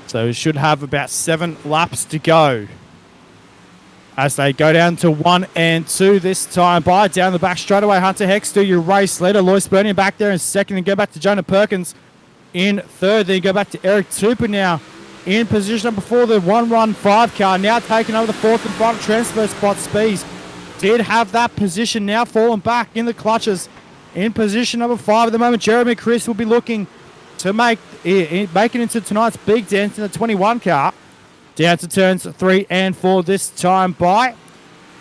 So we should have about 7 laps to go. As they go down to 1 and 2 this time by down the back straightaway. Hunter Heck still your race leader. Lois Bernier back there in second and go back to Jonah Perkins in third. Then you go back to Eric Tupper now in position number 4. The 115 car now taking over the 4th and final transfer spot. Speeds did have that position now fallen back in the clutches. In position number 5 at the moment. Jeremy Chris will be looking to make it into tonight's big dance in the 21 car. Down to turns 3 and 4 this time by.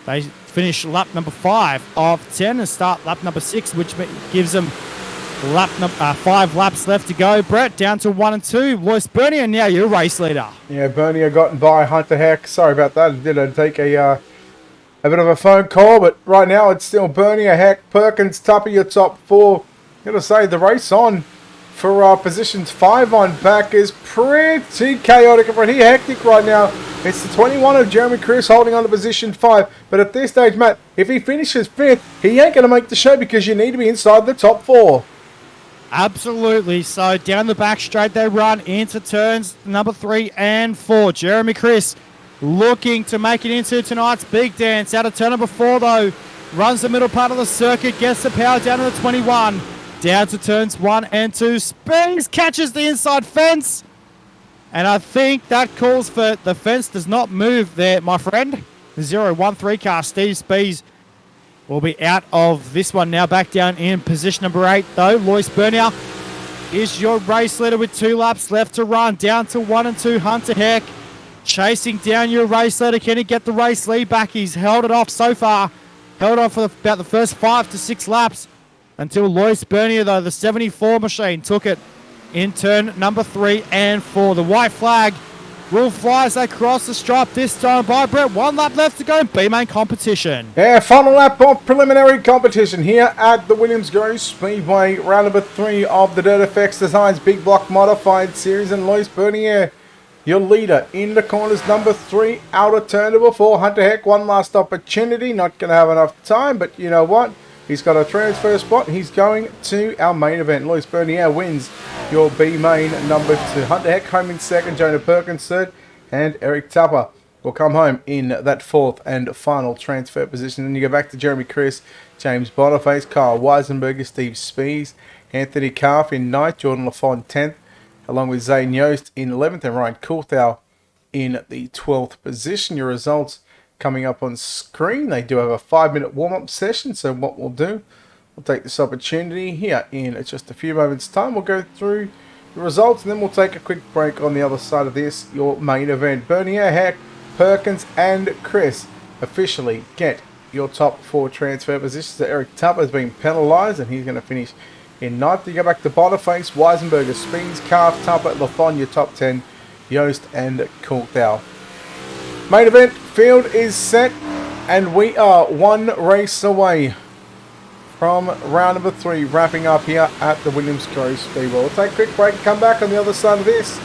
They finish lap number 5 of 10 and start lap number 6, which gives them 5 laps left to go. Brett, down to 1 and 2. Lois Bernier, now your race leader. Yeah, Bernier gotten by Hunter Heck. Sorry about that. I did take a bit of a phone call, but right now it's still Bernier, Heck, Perkins, Tupper, your top 4. Gotta say, the race on for positions 5 on back is pretty chaotic and pretty hectic right now. It's the 21 of Jeremy Chris holding on to position 5. But at this stage, Matt, if he finishes 5th, he ain't going to make the show because you need to be inside the top 4. Absolutely. So down the back straight they run into turns number 3 and 4. Jeremy Chris looking to make it into tonight's big dance. Out of turn number 4 though. Runs the middle part of the circuit. Gets the power down to the 21. Down to turns 1 and 2. Speeds catches the inside fence. And I think that calls for the fence does not move there, my friend. The 013 car, Steve Speeds, will be out of this one now. Back down in position number 8, though. Lois Bernier is your race leader with 2 laps left to run. Down to 1 and 2, Hunter Heck. Chasing down your race leader. Can he get the race lead back? He's held it off so far. held on for about the first 5 to 6 laps until Lois Bernier, though, the 74 machine, took it in turn number 3 and 4. The white flag will fly as they cross the stripe this time by Brett. 1 lap left to go in B-main competition. Yeah, final lap of preliminary competition here at the Williams Grove Speedway. Round number 3 of the DirtFX Designs Big Block Modified Series. And Lois Bernier, your leader in the corners. Number 3, outer turn number 4. Hunter Heck, one last opportunity. Not going to have enough time, but you know what? He's got a transfer spot. He's going to our main event. Lois Bernier wins your B main number 2. Hunter Heck home in second. Jonah Perkins third. And Eric Tupper will come home in that 4th and final transfer position. Then you go back to Jeremy Chris, James Boniface, Kyle Weisenberger, Steve Spees, Anthony Carf in 9th, Jordan LaFont 10th, along with Zane Yost in 11th and Ryan Coulthau in the 12th position. Your results coming up on screen. They do have a 5-minute warm-up session, so what we'll do, we'll take this opportunity here in just a few moments time. We'll go through the results and then we'll take a quick break on the other side of this, your main event. Bernier, Heck, Perkins and Chris officially get your top 4 transfer positions. So Eric Tupper has been penalised and he's going to finish in 9th. You go back to Boniface, Weisenberger, Speeds, Calf, Tupper, Lafon, your top 10, Yost and Coulthau. Main event field is set and we are 1 race away from round number 3 wrapping up here at the Williams Grove Speedway. We'll take a quick break and come back on the other side of this.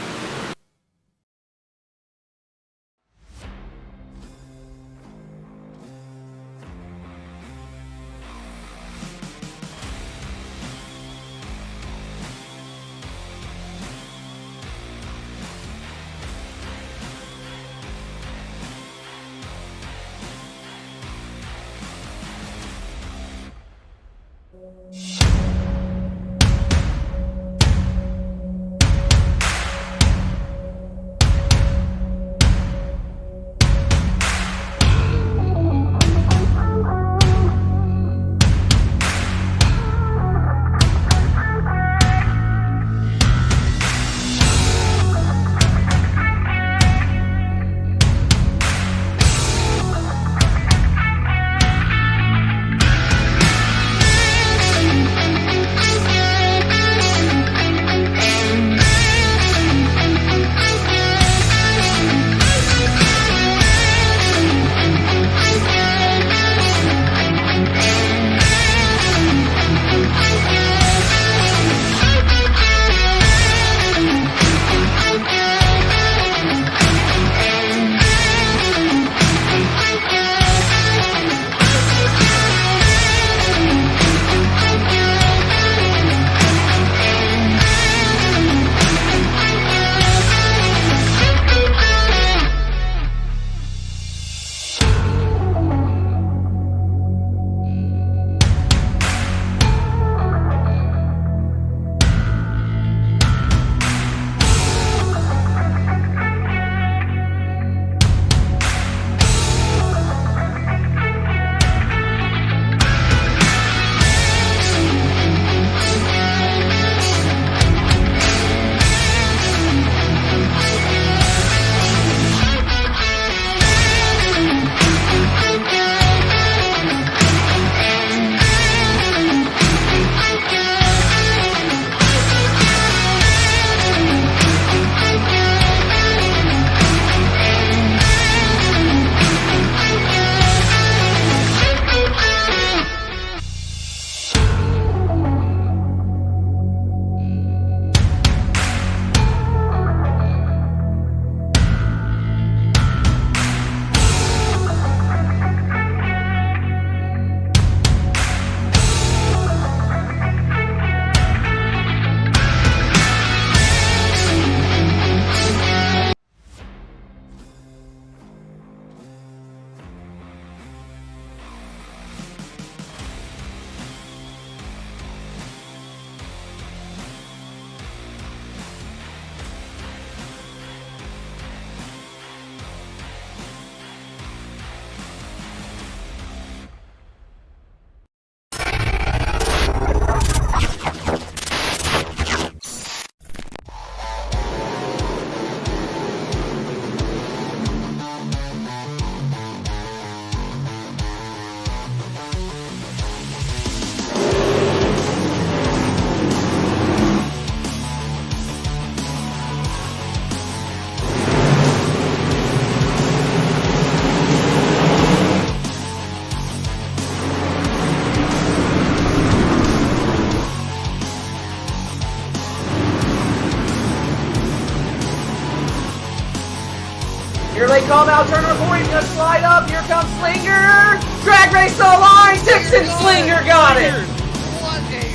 Your late call now, turner 40, gonna slide up. Here comes Slinger. Drag race the line. Dixon Slinger got it. What a finish!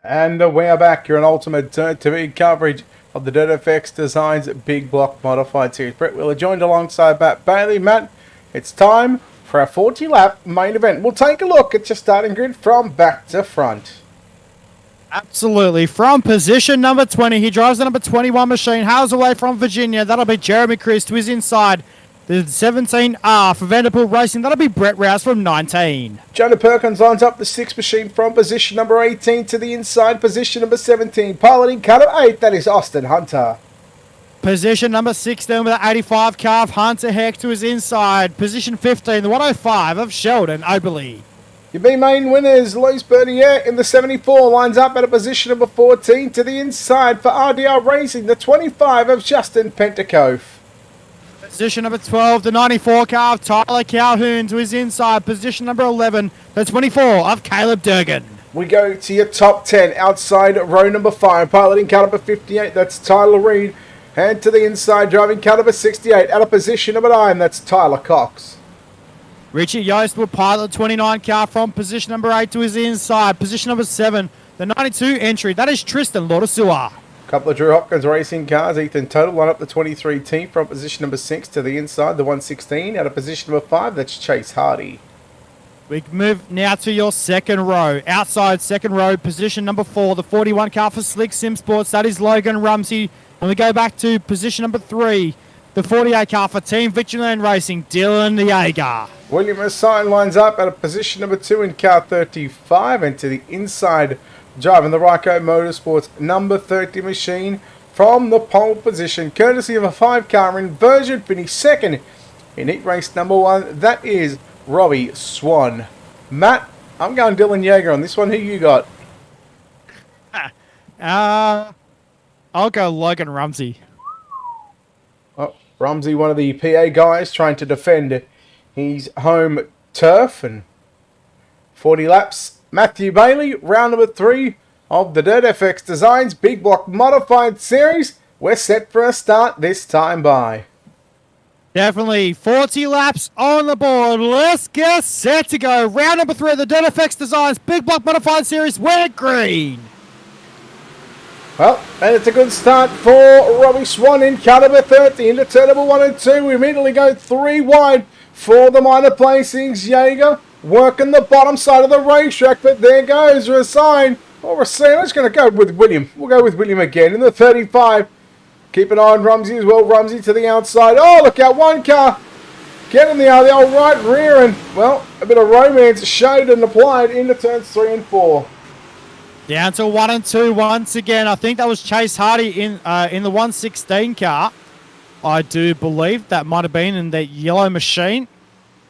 And we are back here on Ultimate Dirt TV coverage of the DirtFX Designs Big Block Modified Series. Brett Wheeler joined alongside Matt Bailey. Matt, it's time for our 40-lap main event. We'll take a look at your starting grid from back to front. Absolutely. From position number 20, he drives the number 21 machine, hails away from Virginia. That'll be Jeremy Chris to his inside. The 17R for Vanderpool Racing. That'll be Brett Rouse from 19. Jonah Perkins lines up the 6 machine from position number 18 to the inside, position number 17. Piloting car of 8, that is Austin Hunter. Position number 16 with the 85 car of Hunter Heck to his inside. Position 15, the 105 of Sheldon Oberly. Your B main winners, Luis Bernier in the 74 lines up at a position number 14 to the inside for RDR Racing, the 25 of Justin Pentacove. Position number 12, the 94 car of Tyler Calhoun to his inside. Position number 11, the 24 of Caleb Durgan. We go to your top 10 outside row number 5, piloting car number 58, that's Tyler Reed. And to the inside, driving car number 68, out of position number 9, that's Tyler Cox. Richie Yost will pilot 29 car from position number 8 to his inside. Position number 7, the 92 entry, that is Tristan Lordasua. Couple of Drew Hopkins racing cars, Ethan Total, line up the 23 team from position number 6 to the inside, the 116, out of position number 5, that's Chase Hardy. We move now to your second row. Outside second row, position number 4, the 41 car for Slick Sim Sports, that is Logan Rumsey. And we go back to position number 3, the 48 car for Team Victorland Racing, Dylan Yeager. William Assign lines up at a position number 2 in car 35, and to the inside, driving the Ryco Motorsports number 30 machine from the pole position, courtesy of a 5-car inversion, finished second in heat race number 1. That is Robbie Swan. Matt, I'm going Dylan Yeager on this one. Who you got? I'll go Logan Rumsey. Oh, Rumsey, one of the PA guys trying to defend his home turf, and 40 laps. Matthew Bailey, round number 3 of the DirtFX Designs Big Block Modified Series. We're set for a start this time by. Definitely 40 laps on the board. Let's get set to go. Round number 3 of the DirtFX Designs Big Block Modified Series. We're green. Well, and it's a good start for Robbie Swan in car number 30 into turn number 1 and 2. We immediately go 3 wide for the minor placings. Yeager working the bottom side of the racetrack, but there goes Racine. Or Racine, I'm just going to go with William. We'll go with William again in the 35. Keep an eye on Rumsey as well. Rumsey to the outside. Oh, look out, one car getting the old right rear, and, well, a bit of romance showed and applied into turns 3 and 4. Down to 1 and 2 once again. I think that was Chase Hardy in the 116 car. I do believe that might have been in that yellow machine.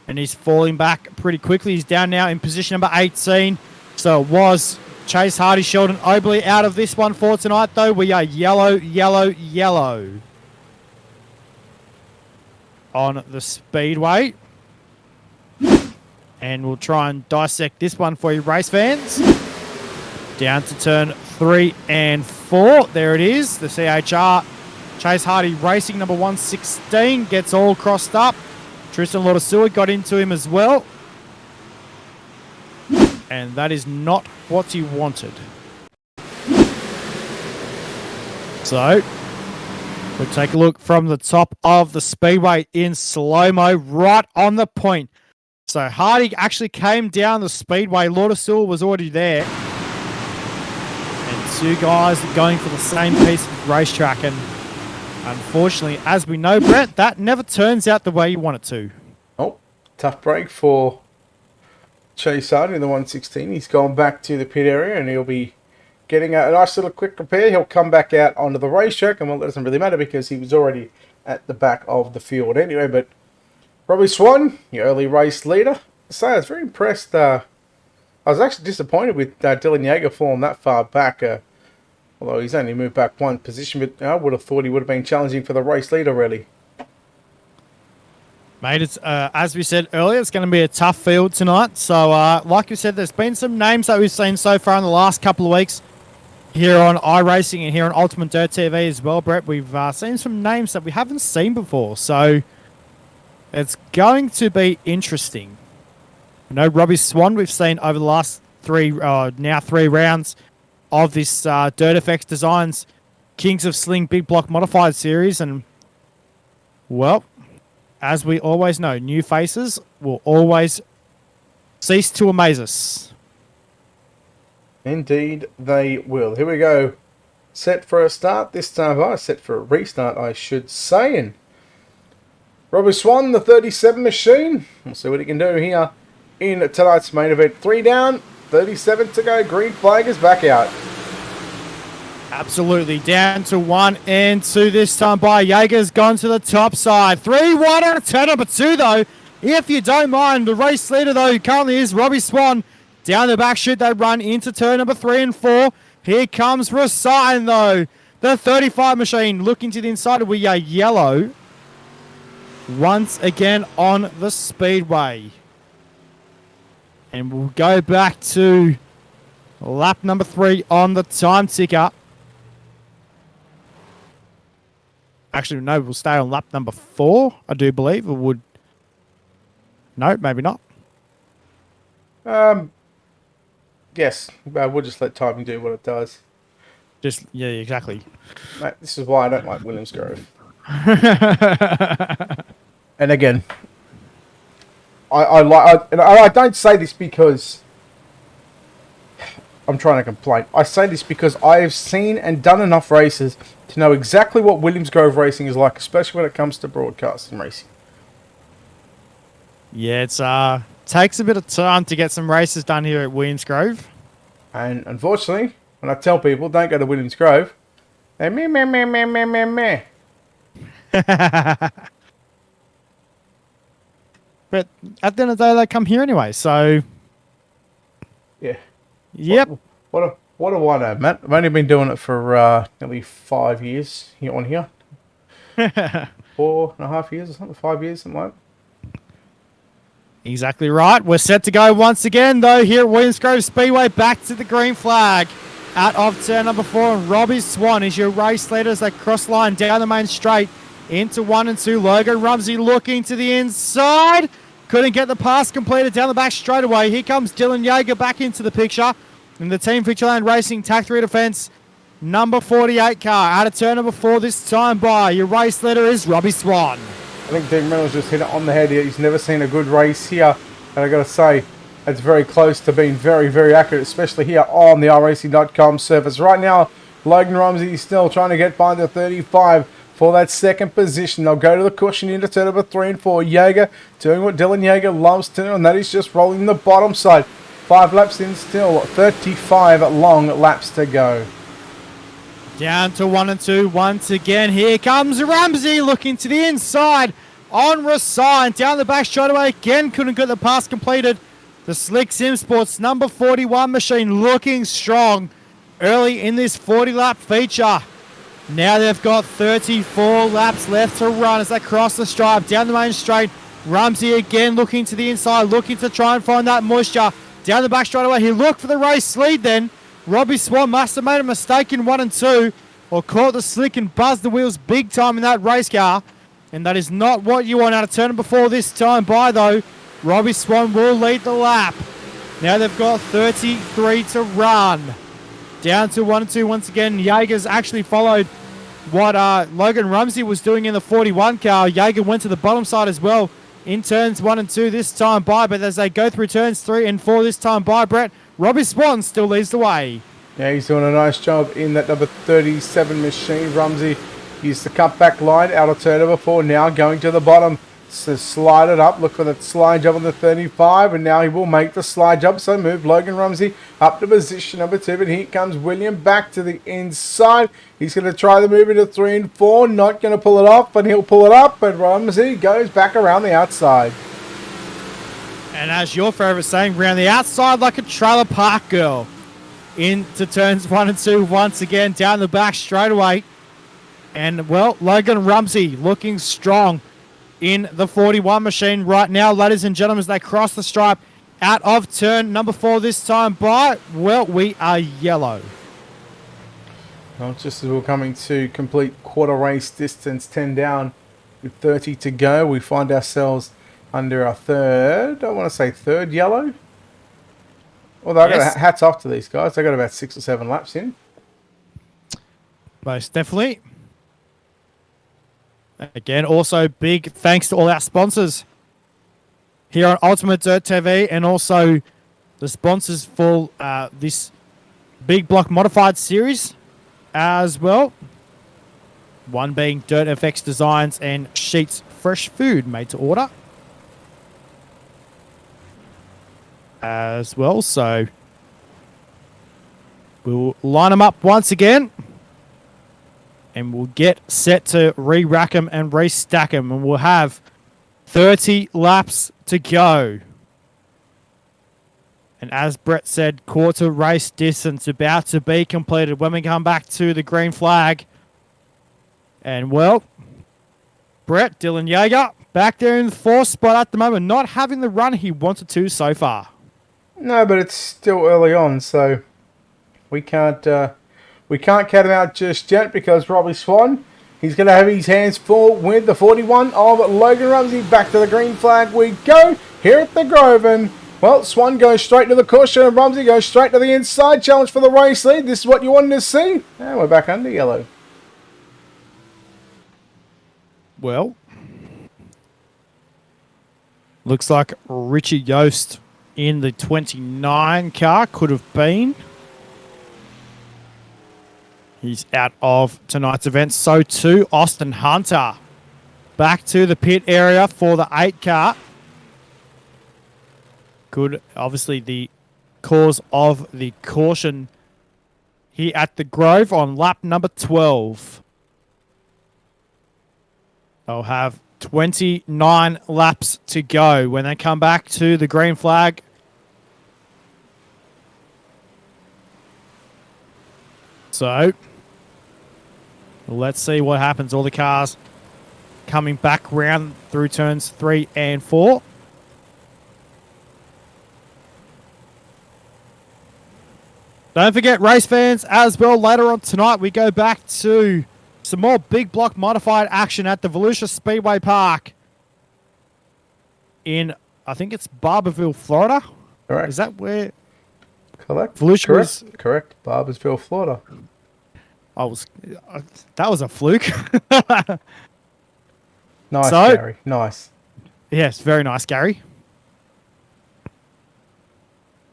And he's falling back pretty quickly. He's down now in position number 18. So it was Chase Hardy, Sheldon Oberly out of this one for tonight, though. We are yellow, yellow, yellow on the speedway. And we'll try and dissect this one for you, race fans. Down to turn 3 and 4. There it is. The CHR Chase Hardy Racing number 116 gets all crossed up. Tristan Lordasua got into him as well. And that is not what he wanted. So, we'll take a look from the top of the speedway in slow-mo, right on the point. So Hardy actually came down the speedway. Laudersil was already there. And two guys going for the same piece of racetrack. And unfortunately, as we know, Brett, that never turns out the way you want it to. Oh, tough break for Chase Hardy in the 116. He's gone back to the pit area and he'll be getting a nice little quick repair. He'll come back out onto the racetrack, and well, it doesn't really matter because he was already at the back of the field anyway. But Robbie Swan, your early race leader. So I was very impressed. I was actually disappointed with Dylan Yeager falling that far back. Although he's only moved back one position, but I would have thought he would have been challenging for the race leader, really. Mate, it's as we said earlier, it's going to be a tough field tonight. So, like you said, there's been some names that we've seen so far in the last couple of weeks here on iRacing and here on UltimateDirtTV as well, Brett. We've seen some names that we haven't seen before. So, it's going to be interesting. You know, Robbie Swan, we've seen over the last three rounds of this DirtFX Designs Kings of Sling Big Block Modified Series. And, well, as we always know, new faces will always cease to amaze us. Indeed, they will. Here we go. Set for a start. This time, set for a restart, I should say. And Robbie Swan, the 37 machine. We'll see what he can do here in tonight's main event. 3 down, 37 to go. Green flag is back out. Absolutely. Down to 1 and 2 this time by Yeager's gone to the top side. 3-1 on turn number 2, though. If you don't mind, the race leader, though, who currently is Robbie Swan. Down the back should they run into turn number 3 and 4. Here comes Rasayan, though. The 35 machine looking to the inside. We are yellow once again on the speedway. And we'll go back to lap number 3 on the time ticker. Actually, no, we'll stay on lap number 4, I do believe. Or would... No, maybe not. Yes, we'll just let timing do what it does. Just, yeah, exactly. Mate, this is why I don't like Williams Grove. And again, I don't say this because I'm trying to complain. I say this because I have seen and done enough races to know exactly what Williams Grove racing is like, especially when it comes to broadcasting racing. Yeah, it's takes a bit of time to get some races done here at Williams Grove. And unfortunately, when I tell people don't go to Williams Grove, they meh. But at the end of the day, they come here anyway, so... Yeah. Yep. What do I know, Matt? I've only been doing it for nearly 5 years here on here. 4.5 years or something, 5 years, something like that. Exactly right. We're set to go once again, though, here at Williams Grove Speedway. Back to the green flag. Out of turn number 4, and Robbie Swan is your race leader as they cross line down the main straight into 1 and 2. Logan Rumsey looking to the inside. Couldn't get the pass completed down the back straight away. Here comes Dylan Yeager back into the picture. In the Team Futureland Racing TAC 3 defense, number 48 car. Out of turn number 4 this time by your race leader is Robbie Swan. I think Dean Reynolds just hit it on the head here. He's never seen a good race here. And I got to say, it's very close to being very, very accurate, especially here on the iRacing.com service. Right now, Logan Rumsey is still trying to get by the 35 for that second position. They'll go to the cushion into turn number 3 and 4. Yeager doing what Dylan Yeager loves to do, and that is just rolling the bottom side. 5 laps in still, 35 long laps to go. Down to 1 and 2 once again. Here comes Ramsey looking to the inside on Rasayan. Down the back straight away again. Couldn't get the pass completed. The Slick Sim Sports number 41 machine looking strong early in this 40-lap feature. Now they've got 34 laps left to run as they cross the stripe down the main straight. Rumsey again looking to the inside, looking to try and find that moisture. Down the back straight away. He looked for the race lead then. Robbie Swan must have made a mistake in 1 and 2 or caught the slick and buzzed the wheels big time in that race car. And that is not what you want out of turn number 4 this time by, though. Robbie Swan will lead the lap. Now they've got 33 to run. Down to 1 and 2 once again. Yeager's actually followed what Logan Rumsey was doing in the 41 car. Yeager went to the bottom side as well. in turns 1 and 2 this time by, but as they go through turns 3 and 4 this time by, Brett, Robbie Swan still leads the way. Yeah, he's doing a nice job in that number 37 machine. Rumsey used the cutback line out of turn number 4, now going to the bottom. So slide it up, look for that slide jump on the 35, and now he will make the slide jump. So move Logan Rumsey up to position number 2, but here comes William back to the inside. He's going to try the move into 3 and 4, not going to pull it off, but he'll pull it up, but Rumsey goes back around the outside. And as your favourite saying, round the outside like a trailer park girl. Into turns 1 and 2 once again, down the back straight away. And, well, Logan Rumsey looking strong in the 41 machine right now, ladies and gentlemen, as they cross the stripe out of turn number 4 this time by, well, we are yellow. Well, just as we're coming to complete quarter race distance, 10 down with 30 to go, we find ourselves under our third yellow. Although I got hats off to these guys, they got about 6 or 7 laps in. Most definitely. Again, also big thanks to all our sponsors here on Ultimate Dirt TV, and also the sponsors for this Big Block Modified series as well. One being DirtFX Designs and Sheets Fresh Food made to order as well. So we'll line them up once again. And we'll get set to re-rack them and re-stack them. And we'll have 30 laps to go. And as Brett said, quarter race distance about to be completed when we come back to the green flag. And, well, Brett, Dylan Yeager, back there in the 4th spot at the moment, not having the run he wanted to so far. No, but it's still early on, so we can't count him out just yet, because Robbie Swan, he's going to have his hands full with the 41 of Logan Rumsey. Back to the green flag we go here at the Grove. And, well, Swan goes straight to the cushion and Rumsey goes straight to the inside. Challenge for the race lead. This is what you wanted to see. And we're back under yellow. Well, looks like Richie Yost in the 29 car could have been. He's out of tonight's event. So too, Austin Hunter. Back to the pit area for the 8 car. Good, obviously, the cause of the caution here at the Grove on lap number 12. They'll have 29 laps to go when they come back to the green flag. So, let's see what happens. All the cars coming back round through turns 3 and 4. Don't forget, race fans, as well, later on tonight, we go back to some more big block modified action at the Volusia Speedway Park in, I think it's Barberville, Florida. Correct. Is that where? Correct. Volusia Correct. was? Correct. Barbersville, Florida. That was a fluke. Nice, So- Gary. Nice. Yes, very nice, Gary.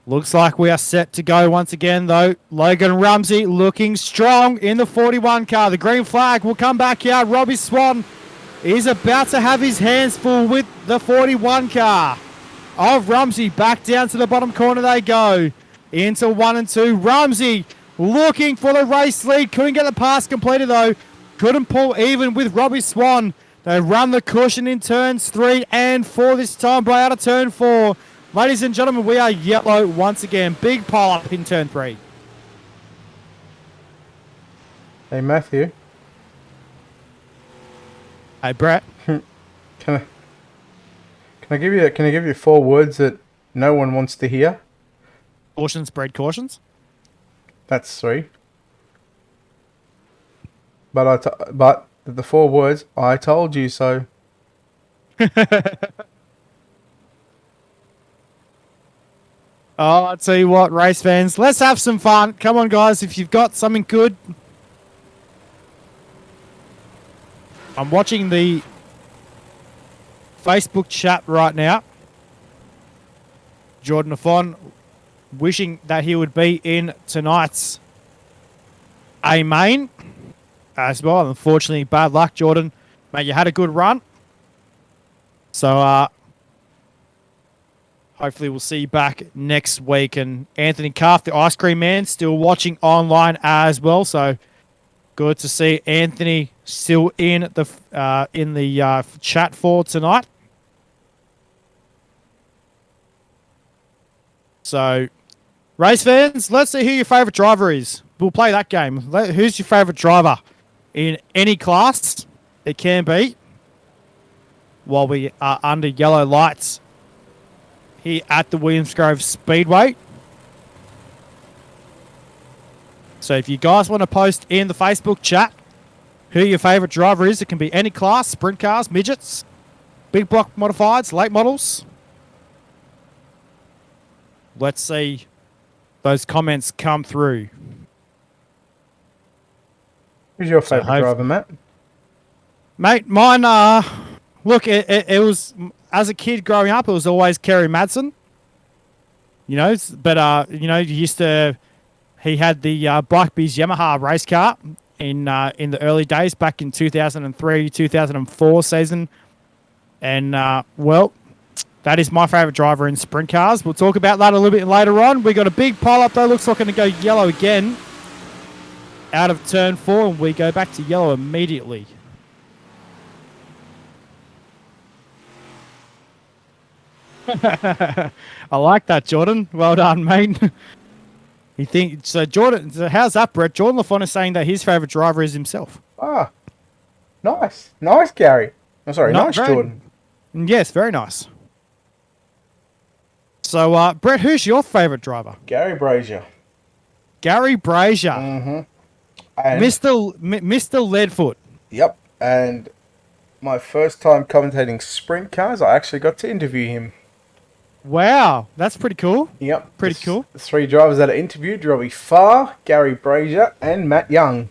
Looks like we are set to go once again, though. Logan Rumsey looking strong in the 41 car. The green flag will come back out. Robbie Swan is about to have his hands full with the 41 car of Rumsey. Back down to the bottom corner they go. Into 1 and 2. Rumsey looking for the race lead. Couldn't get the pass completed, though. Couldn't pull even with Robbie Swan. They run the cushion in turns 3 and 4 this time by out of turn 4. Ladies and gentlemen, we are yellow once again. Big pile up in turn 3. Hey, Matthew. Hey, Brett. Can I give you 4 words that no one wants to hear? Cautions, breed cautions. That's 3. But but the 4 words, I told you so. Oh, I'll tell you what, race fans, let's have some fun. Come on, guys, if you've got something good. I'm watching the Facebook chat right now. Jordan Afon wishing that he would be in tonight's A main as well. Unfortunately, bad luck, Jordan. Mate, you had a good run. So, hopefully we'll see you back next week. And Anthony Calf, the ice cream man, still watching online as well. So, good to see Anthony still in the chat for tonight. So, race fans, let's see who your favourite driver is. We'll play that game. Who's your favourite driver in any class it can be while we are under yellow lights here at the Williams Grove Speedway. So if you guys want to post in the Facebook chat who your favourite driver is, it can be any class, sprint cars, midgets, big block modifieds, late models. Let's see those comments come through. Who's your favourite driver, Matt? Mate, mine, look, it was, as a kid growing up, it was always Kerry Madsen. You know, but, you know, he had the Blackbees Yamaha race car in the early days, back in 2003, 2004 season. And, well, that is my favourite driver in sprint cars. We'll talk about that a little bit later on. We got a big pile up though. Looks like going to go yellow again out of turn 4, and we go back to yellow immediately. I like that, Jordan. Well done, mate. You think so, Jordan? So how's that, Brett? Jordan Lafon is saying that his favourite driver is himself. Ah, nice, Gary. I'm sorry, nice, Jordan. Yes, very nice. So, Brett, who's your favourite driver? Gary Brazier. Gary Brazier. Mm-hmm. Mr. Leadfoot. Yep. And my first time commentating sprint cars, I actually got to interview him. Wow, that's pretty cool. Yep. Pretty cool. The 3 drivers that I interviewed, Robbie Farr, Gary Brazier, and Matt Young.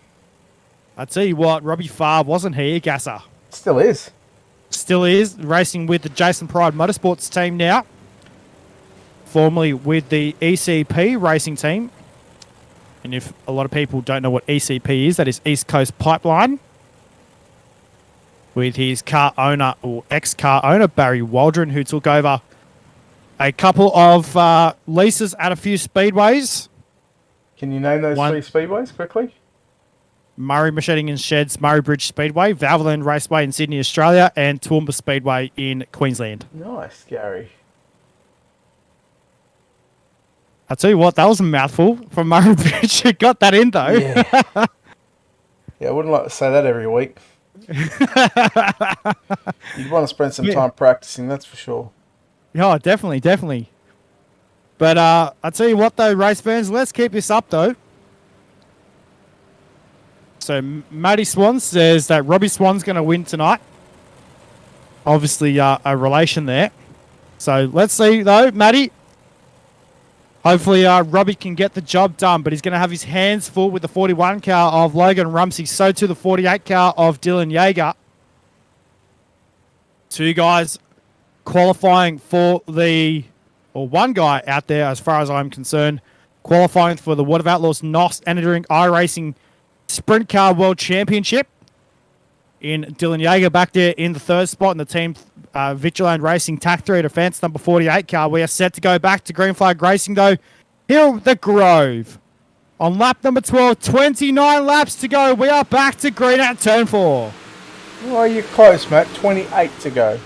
I tell you what, Robbie Farr, wasn't he a gasser? Still is. Still is, racing with the Jason Pride Motorsports team now. Formerly with the ECP racing team. And if a lot of people don't know what ECP is, that is East Coast Pipeline. With his car owner, or ex-car owner, Barry Waldron, who took over a couple of leases at a few speedways. Can you name those 3 speedways quickly? Murray Macheting and Sheds, Murray Bridge Speedway, Valvoline Raceway in Sydney, Australia, and Toowoomba Speedway in Queensland. Nice, Gary. I'll tell you what, that was a mouthful from Murray Bridge. You got that in, though. Yeah. Yeah, I wouldn't like to say that every week. You'd want to spend some time practicing, that's for sure. Yeah, definitely. But I'll tell you what, though, race fans, let's keep this up, though. So, Matty Swan says that Robbie Swan's going to win tonight. Obviously, a relation there. So, let's see, though, Matty. Hopefully, Robbie can get the job done, but he's going to have his hands full with the 41 car of Logan Rumsey. So, too, the 48 car of Dylan Yeager. 2 guys qualifying for one guy out there, as far as I'm concerned, qualifying for the What of Outlaws NOS entering iRacing Sprint Car World Championship. In Dylan Yeager back there in the 3rd spot in the team Vigilant Racing TAC 3 Defence number 48 car. We are set to go back to Green Flag Racing though. Here at the Grove. On lap number 12, 29 laps to go. We are back to green at turn 4. Well, you're close, Matt. 28 to go.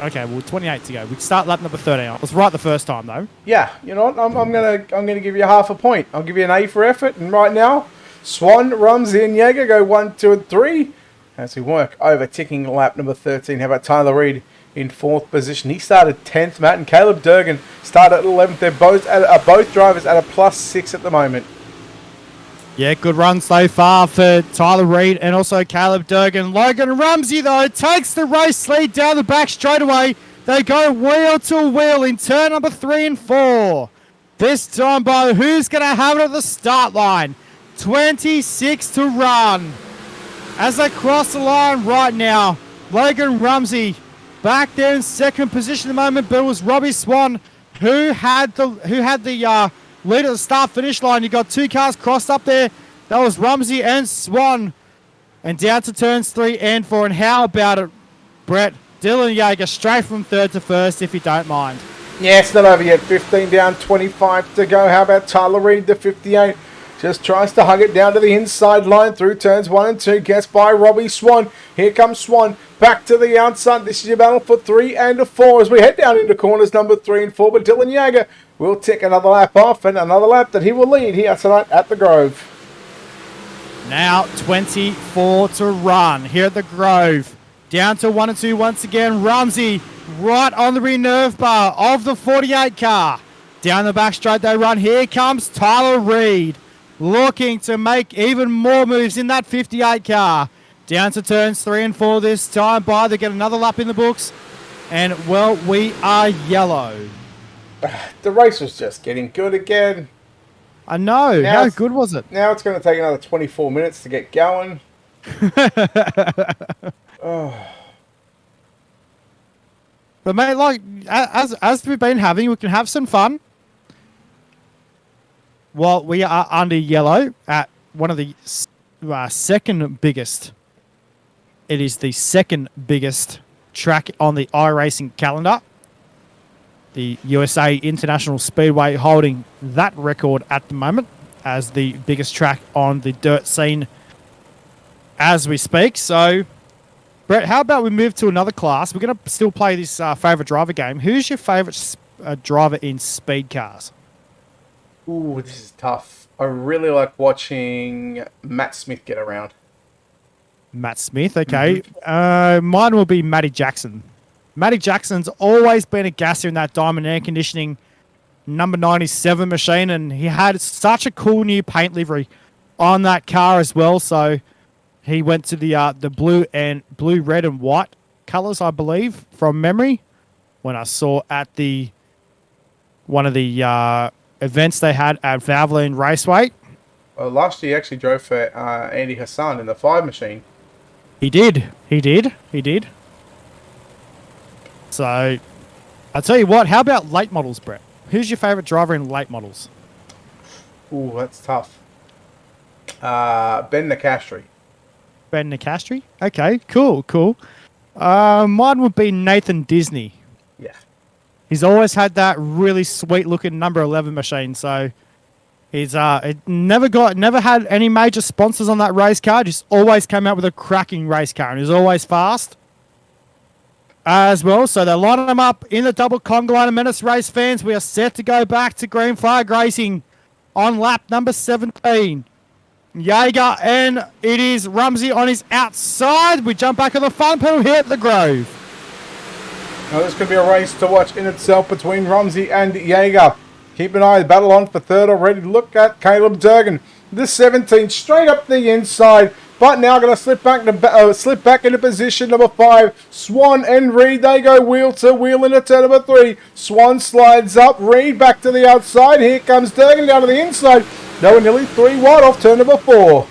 Okay, well, 28 to go. We start lap number 13. I was right the first time though. Yeah, you know what? I'm gonna give you half a point. I'll give you an A for effort. And right now, Swan, Rumsey, and Yeager go 1, 2, and 3. As we work over ticking lap number 13. How about Tyler Reid in 4th position? He started 10th, Matt, and Caleb Durgan started at 11th. They're both drivers at a +6 at the moment. Yeah, good run so far for Tyler Reid and also Caleb Durgan. Logan Rumsey, though, takes the race lead down the back straight away. They go wheel to wheel in turn number 3 and 4. This time, Bo, who's going to have it at the start line? 26 to run. As they cross the line right now, Logan Rumsey back there in second position at the moment, but it was Robbie Swan who had the lead at the start finish line. You got two cars crossed up there. That was Rumsey and Swan. And down to turns 3 and 4. And how about it, Brett? Dylan Yeager straight from third to first, if you don't mind. Yeah, it's not over yet. 15 down, 25 to go. How about Tyler Reid, the 58? Just tries to hug it down to the inside line through turns 1 and 2. Gets by Robbie Swan. Here comes Swan. Back to the outside. This is your battle for 3 and 4 as we head down into corners number 3 and 4. But Dylan Yeager will take another lap off, and another lap that he will lead here tonight at the Grove. Now 24 to run here at the Grove. Down to 1 and 2 once again. Rumsey right on the rear nerve bar of the 48 car. Down the back straight they run. Here comes Tyler Reid, looking to make even more moves in that 58 car. Down to turns 3 and 4 this time by. They get another lap in the books. And, well, we are yellow. The race was just getting good again. I know. Now How good was it? Now it's going to take another 24 minutes to get going. But, mate, like, as we've been having, we can have some fun. Well, we are under yellow at one of the second biggest. It is the second biggest track on the iRacing calendar. The USA International Speedway holding that record at the moment as the biggest track on the dirt scene as we speak. So, Brett, how about we move to another class? We're going to still play this favourite driver game. Who's your favourite driver in speed cars? Ooh, this is tough. I really like watching Matt Smith get around. Matt Smith, okay. Mine will be Matty Jackson. Matty Jackson's always been a gasser in that Diamond Air Conditioning number 97 machine, and he had such a cool new paint livery on that car as well. So he went to the blue, red, and white colours, I believe, from memory. When I saw at one of the events they had at Valvoline Raceway. Well, last year he actually drove for Andy Hassan in the 5 machine. He did. So, I'll tell you what, how about late models, Brett? Who's your favourite driver in late models? Ooh, that's tough. Ben Nicastri. Ben Nicastri? Okay, cool. Mine would be Nathan Disney. Yeah. He's always had that really sweet-looking number 11 machine, so he's never had any major sponsors on that race car, just always came out with a cracking race car, and he's always fast as well. So they line them up in the double conga line. Menace race fans, we are set to go back to green flag racing on lap number 17. Yeager, and it is Rumsey on his outside. We jump back on the fun pedal here at the Grove. Now this could be a race to watch in itself between Rumsey and Yeager. Keep an eye, battle on for third already. Look at Caleb Durgan. The 17 straight up the inside, but now going to slip back into position number 5. Swan and Reid, they go wheel to wheel into turn number 3. Swan slides up, Reid back to the outside. Here comes Durgan down to the inside. No, nearly 3 wide off turn number 4.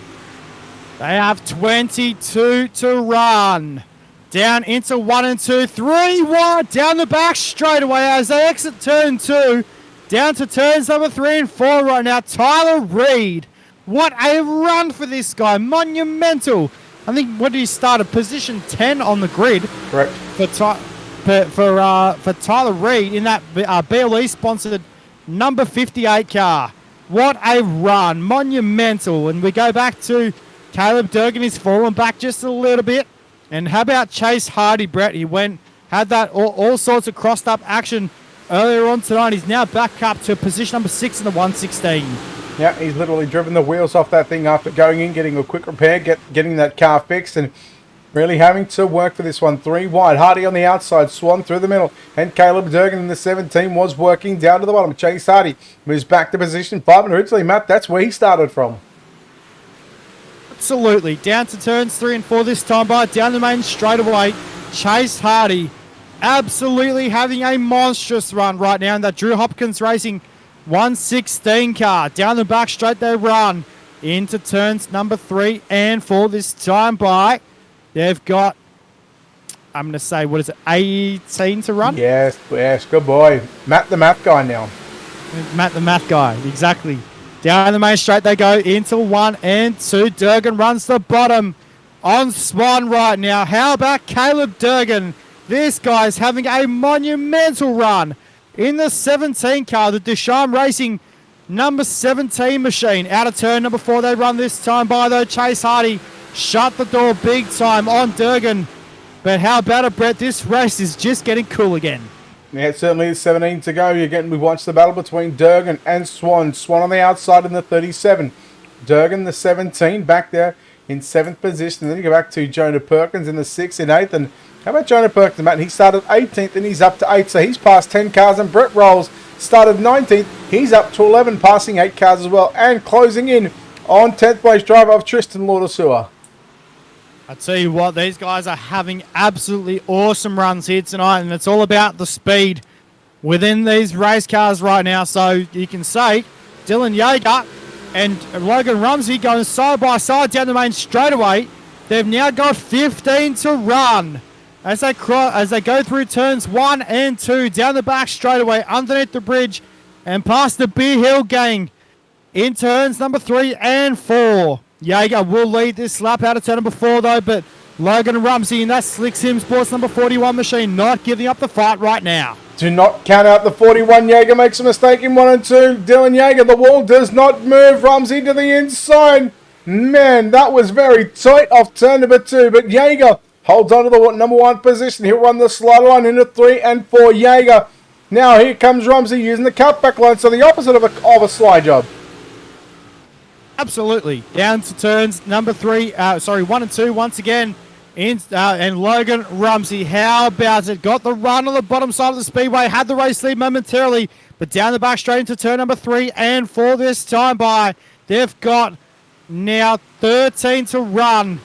They have 22 to run. Down into 1 and 2. 3 wide down the back straightaway as they exit turn 2. Down to turns number 3 and 4 right now. Tyler Reid. What a run for this guy. Monumental. I think, what did he start? At position 10 on the grid. Correct. For Tyler Reid in that BLE-sponsored number 58 car. What a run. Monumental. And we go back to Caleb Durgan. He's fallen back just a little bit. And how about Chase Hardy, Brett? He had that all sorts of crossed up action earlier on tonight. He's now back up to position number 6 in the 116. Yeah, he's literally driven the wheels off that thing after going in, getting a quick repair, getting that car fixed, and really having to work for this one. 3 wide. Hardy on the outside, Swan through the middle, and Caleb Durgan in the 17 was working down to the bottom. Chase Hardy moves back to position 5, and originally, Matt, that's where he started from. Absolutely. Down to turns 3 and 4 this time by. Down the main straightaway. Chase Hardy absolutely having a monstrous run right now in that Drew Hopkins Racing 116 car. Down the back straight they run into turns number 3 and 4 this time by. They've got I'm going to say, what is it, 18 to run? Yes, yes, good boy. Matt the math guy now. Matt the math guy, exactly. Down the main straight they go into 1 and 2. Durgan runs the bottom on Swan right now. How about Caleb Durgan? This guy's having a monumental run in the 17 car, the Ducharme Racing number 17 machine. Out of turn number 4 they run this time by, though. Chase Hardy shut the door big time on Durgan. But how about it, Brett? This race is just getting cool again. Yeah, it certainly is 17 to go. We've watched the battle between Durgan and Swan. Swan on the outside in the 37. Durgan, the 17, back there in 7th position. Then you go back to Jonah Perkins in the 6th and 8th. And how about Jonah Perkins, Matt? He started 18th and he's up to 8th. So he's passed 10 cars. And Brett Rolls started 19th. He's up to 11, passing 8 cars as well. And closing in on 10th place driver of Tristan Laudersua. I tell you what, these guys are having absolutely awesome runs here tonight, and it's all about the speed within these race cars right now. So you can say Dylan Yeager and Logan Rumsey going side by side down the main straightaway. They've now got 15 to run as they go through turns 1 and 2 down the back straightaway underneath the bridge and past the Beer Hill gang in turns number 3 and 4. Yeager will lead this lap out of turn number 4 though, but Logan Rumsey in that Slick Sim Sports number 41 machine not giving up the fight right now. Do not count out the 41. Yeager makes a mistake in 1 and 2. Dylan Yeager, the wall does not move. Rumsey to the inside. Man, that was very tight off turn number 2, but Yeager holds on to the number 1 position. He'll run the slider line into 3 and 4. Yeager. Now here comes Rumsey using the cutback line, so the opposite of a slide job. Absolutely. Down to turns number 1 and 2 once again. And Logan Rumsey, how about it? Got the run on the bottom side of the speedway, had the race lead momentarily, but down the back straight into turn number 3 and 4 this time by. They've got now 13 to run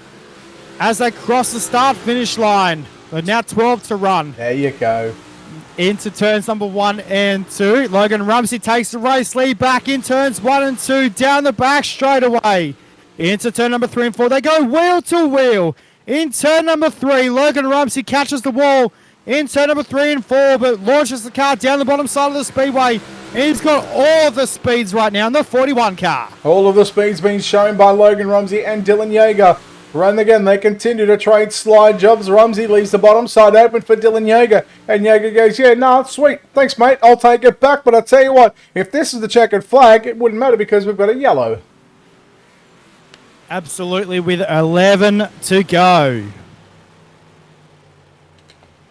as they cross the start-finish line. But now 12 to run. There you go. Into turns number 1 and 2. Logan Rumsey takes the race lead back in turns 1 and 2. Down the back straight away. Into turn number 3 and 4. They go wheel to wheel. In turn number 3, Logan Rumsey catches the wall. In turn number 3 and 4, but launches the car down the bottom side of the speedway. And he's got all of the speeds right now in the 41 car. All of the speeds being shown by Logan Rumsey and Dylan Yeager. Run again, they continue to trade slide jobs. Rumsey leaves the bottom side open for Dylan Yeager. And Yeager goes, yeah, no, sweet. Thanks, mate. I'll take it back. But I tell you what, if this is the checkered flag, it wouldn't matter because we've got a yellow. Absolutely, with 11 to go.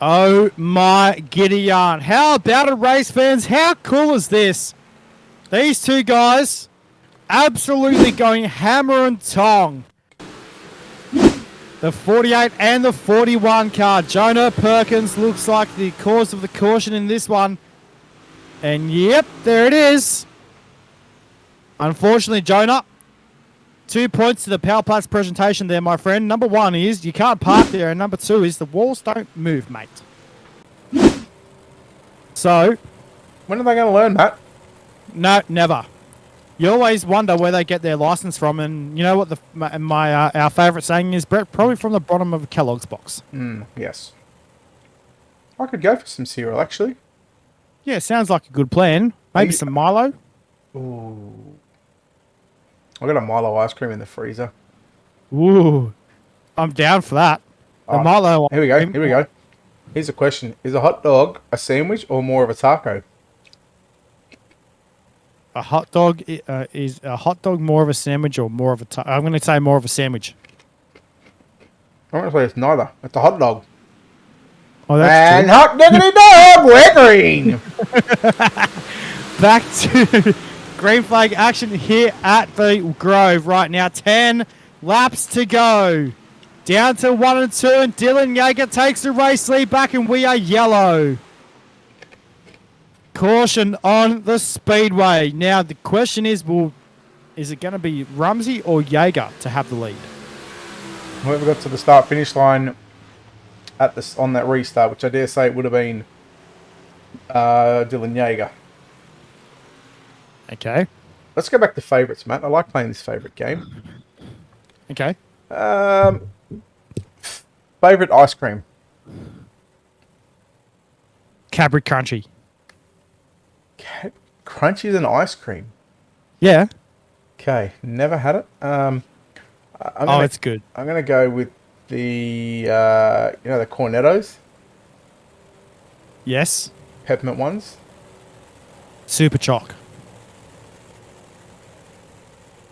Oh my Gideon. How about it, race fans? How cool is this? These two guys absolutely going hammer and tong. The 48 and the 41 car. Jonah Perkins looks like the cause of the caution in this one. And yep, there it is. Unfortunately, Jonah, 2 points to the Power Plus presentation there, my friend. Number 1 is you can't park there, and number 2 is the walls don't move, mate. So, when are they going to learn, Matt? No, never. You always wonder where they get their license from, and you know what our favourite saying is, Brett? Probably from the bottom of a Kellogg's box. Yes. I could go for some cereal, actually. Yeah, sounds like a good plan. Maybe some Milo. Ooh. I got a Milo ice cream in the freezer. Ooh, I'm down for that. The Milo. Here we go. Here we go. Here's a question: is a hot dog a sandwich or more of a taco? A hot dog is a hot dog more of a sandwich or more of a taco? I'm going to say more of a sandwich. I'm going to say it's neither. It's a hot dog. Oh, that's and hot diggity dog, we're green. Back to green flag action here at the Grove right now. 10 laps to go. Down to 1 and 2, and Dylan Yeager takes the race lead back, and we are yellow. Caution on the speedway. Now, the question is it going to be Rumsey or Yeager to have the lead? Whoever got to the start-finish line on that restart, which I dare say it would have been Dylan Yeager. Okay. Let's go back to favourites, Matt. I like playing this favourite game. Okay. Favourite ice cream. Cadbury Crunchy. Crunchy than ice cream. Yeah. Okay, never had it. It's good. I'm gonna go with the the Cornettos, Yes. peppermint ones. Super Choc.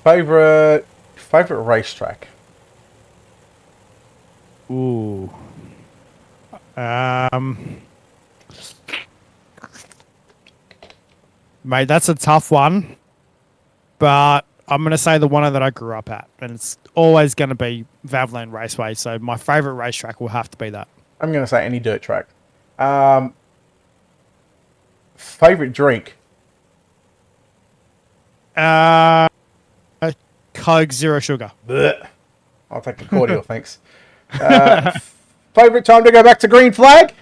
Favorite racetrack. Ooh. Mate, that's a tough one. But I'm going to say the one that I grew up at. And it's always going to be Valvoline Raceway. So my favourite racetrack will have to be that. I'm gonna say any dirt track. Favorite drink. Coke Zero Sugar. Blech. I'll take the cordial, thanks. Favorite time to go back to green flag?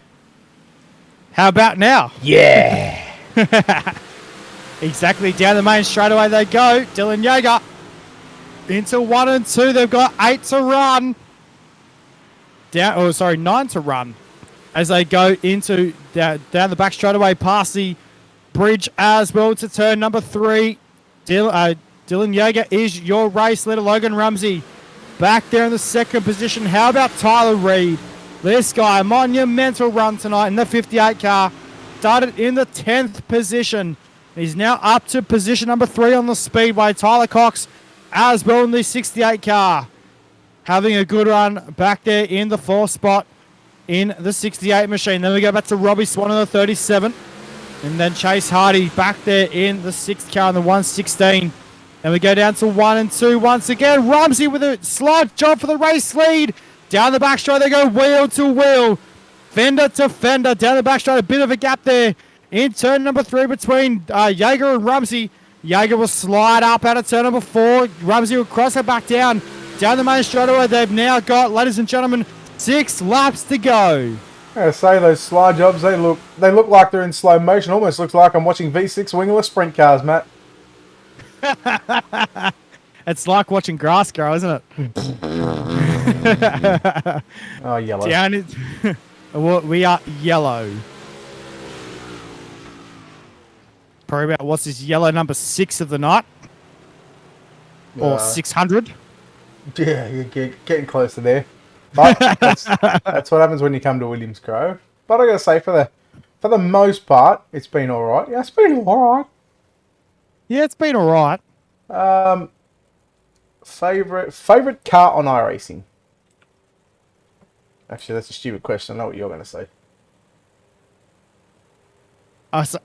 How about now? Yeah. Exactly. Down the main straightaway they go. Dylan Yeager into 1 and 2. They've got 8 to run. 9 to run as they go into down the back straightaway past the bridge as well to turn number 3. Dylan Yeager is your race leader. Logan Rumsey back there in the second position. How about Tyler Reed? This guy, a monumental run tonight in the 58 car. Started in the 10th position. He's now up to position number 3 on the speedway. Tyler Cox as well in the 68 car. Having a good run back there in the 4th spot in the 68 machine. Then we go back to Robbie Swan in the 37. And then Chase Hardy back there in the 6th car in the 116. And we go down to 1 and 2 once again. Rumsey with a slight job for the race lead. Down the back straight they go wheel to wheel. Fender to fender. Down the back straight, a bit of a gap there. In turn number 3 between Yeager and Rumsey. Yeager will slide up out of turn number 4. Rumsey will cross it back down. Down the main straightaway, they've now got, ladies and gentlemen, 6 laps to go. I say those slide jobs, they look like they're in slow motion. Almost looks like I'm watching V6 wingless sprint cars, Matt. It's like watching grass grow, isn't it? Oh, yellow. Down it. We are yellow. Probably about, what's this, yellow number 6 of the night? Or 600? Yeah, you're getting closer there. But that's what happens when you come to Williams Grove. But I gotta say, for the most part, it's been all right. Yeah, it's been all right. Yeah, it's been all right. Favorite car on iRacing. Actually, that's a stupid question. I know what you're gonna say.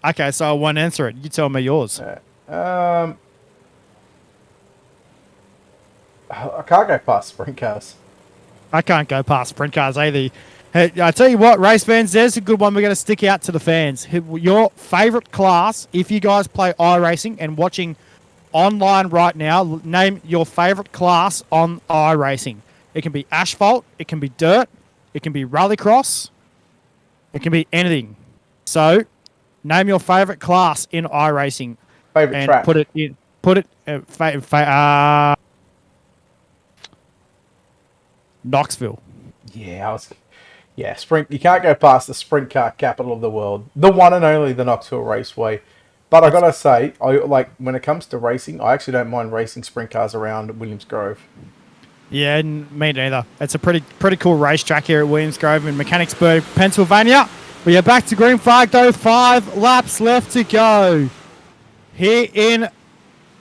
Okay, so I won't answer it. You tell me yours. I can't go past sprint cars. I can't go past sprint cars either. Hey, I tell you what, race fans, there's a good one we're going to stick out to the fans. Your favourite class, if you guys play iRacing and watching online right now, name your favourite class on iRacing. It can be asphalt, it can be dirt, it can be rallycross, it can be anything. So, name your favourite class in iRacing. Favourite track. Knoxville. Yeah, sprint. You can't go past the sprint car capital of the world, the one and only, the Knoxville Raceway. But I gotta say, when it comes to racing, I actually don't mind racing sprint cars around Williams Grove. Yeah, me neither. It's a pretty cool racetrack here at Williams Grove in Mechanicsburg, Pennsylvania. We are back to green flag though. 5 laps left to go here in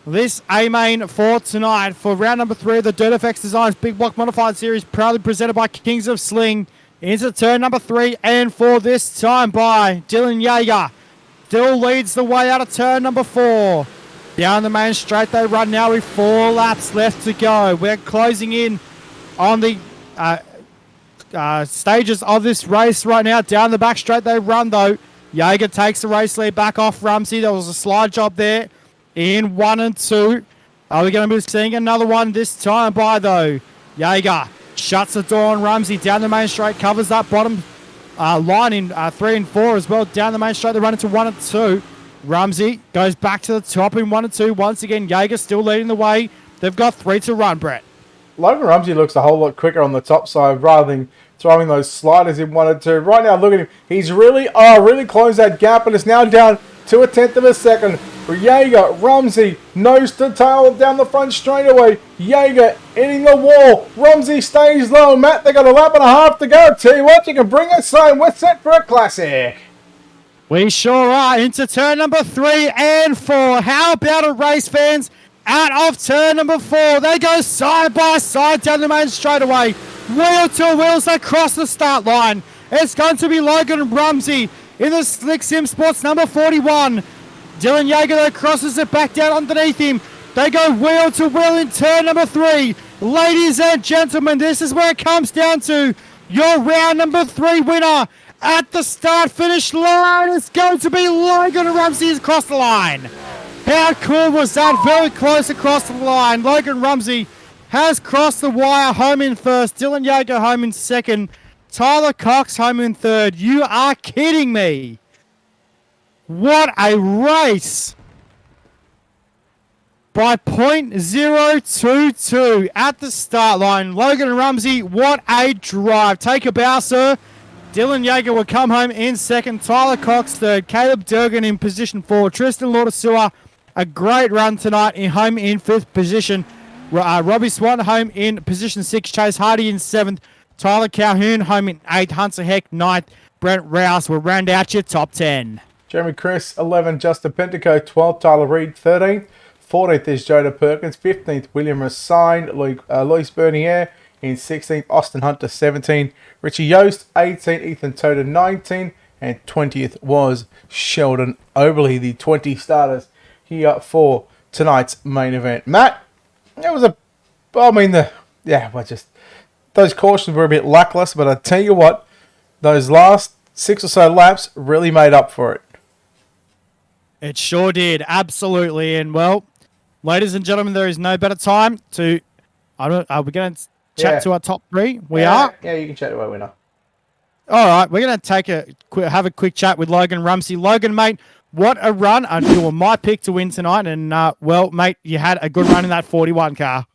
this A-Main for tonight for round number 3 of the DirtFX Designs Big Block Modified Series, proudly presented by Kings of Sling. Into turn number 3 and 4 this time by Dylan Yeager. Still leads the way out of turn number 4. Down the main straight they run now with 4 laps left to go. We're closing in on the stages of this race right now. Down the back straight they run though. Yeager takes the race lead back off Rumsey. There was a slide job there in 1 and 2. Are we going to be seeing another one this time by though? Yeager shuts the door on Rumsey. Down the main straight, covers that bottom line in 3 and 4 as well. Down the main straight they run into 1 and 2. Rumsey goes back to the top in 1 and 2. Once again, Yeager still leading the way. They've got 3 to run, Brett. Logan Rumsey looks a whole lot quicker on the top side rather throwing those sliders in 1 and 2. Right now, look at him. He's really closed that gap, and it's now down to 1/10 of a second. Jaeger, Rumsey, nose to tail down the front straightaway. Jaeger hitting the wall. Rumsey stays low. Matt, they got a lap and a half to go. Tell you what, you can bring us home. We're set for a classic. We sure are into turn number 3 and 4. How about it, race fans? Out of turn number 4, they go side by side down the main straightaway. Wheel to wheels across the start line. It's going to be Logan Rumsey in the Slick Sim Sports number 41. Dylan Yeager though crosses it back down underneath him. They go wheel to wheel in turn number 3. Ladies and gentlemen, this is where it comes down to your round number 3 winner. At the start finish line, it's going to be Logan Rumsey across the line. How cool was that? Very close across the line. Logan Rumsey has crossed the wire, home in first. Dylan Yeager home in second. Tyler Cox home in third. You are kidding me. What a race. By .022 at the start line. Logan Rumsey, what a drive. Take a bow, sir. Dylan Yeager will come home in second. Tyler Cox third. Caleb Durgan in position 4. Tristan Lautasua, a great run tonight, home in 5th position. Robbie Swan home in position 6. Chase Hardy in 7th. Tyler Calhoun home in 8th. Hunter Heck 9th. Brent Rouse will round out your top 10. Jeremy Chris, 11. Justin Pentico, 12. Tyler Reid, 13th. 14th is Joda Perkins. 15th, William Rassine. Luis Bernier in 16th. Austin Hunter, 17th. Richie Yost, 18th. Ethan Toda, 19th. And 20th was Sheldon Oberly, the 20 starters here for tonight's main event. Matt, it was those cautions were a bit lackluster, but I tell you what, those last 6 or so laps really made up for it. It sure did, absolutely. And well, ladies and gentlemen, there is no better time to. Are we going to chat to our top 3? We are. Yeah, you can chat to our winner. All right, we're going to have a quick chat with Logan Rumsey. Logan, mate, what a run! You were my pick to win tonight, and well, mate, you had a good run in that 41 car.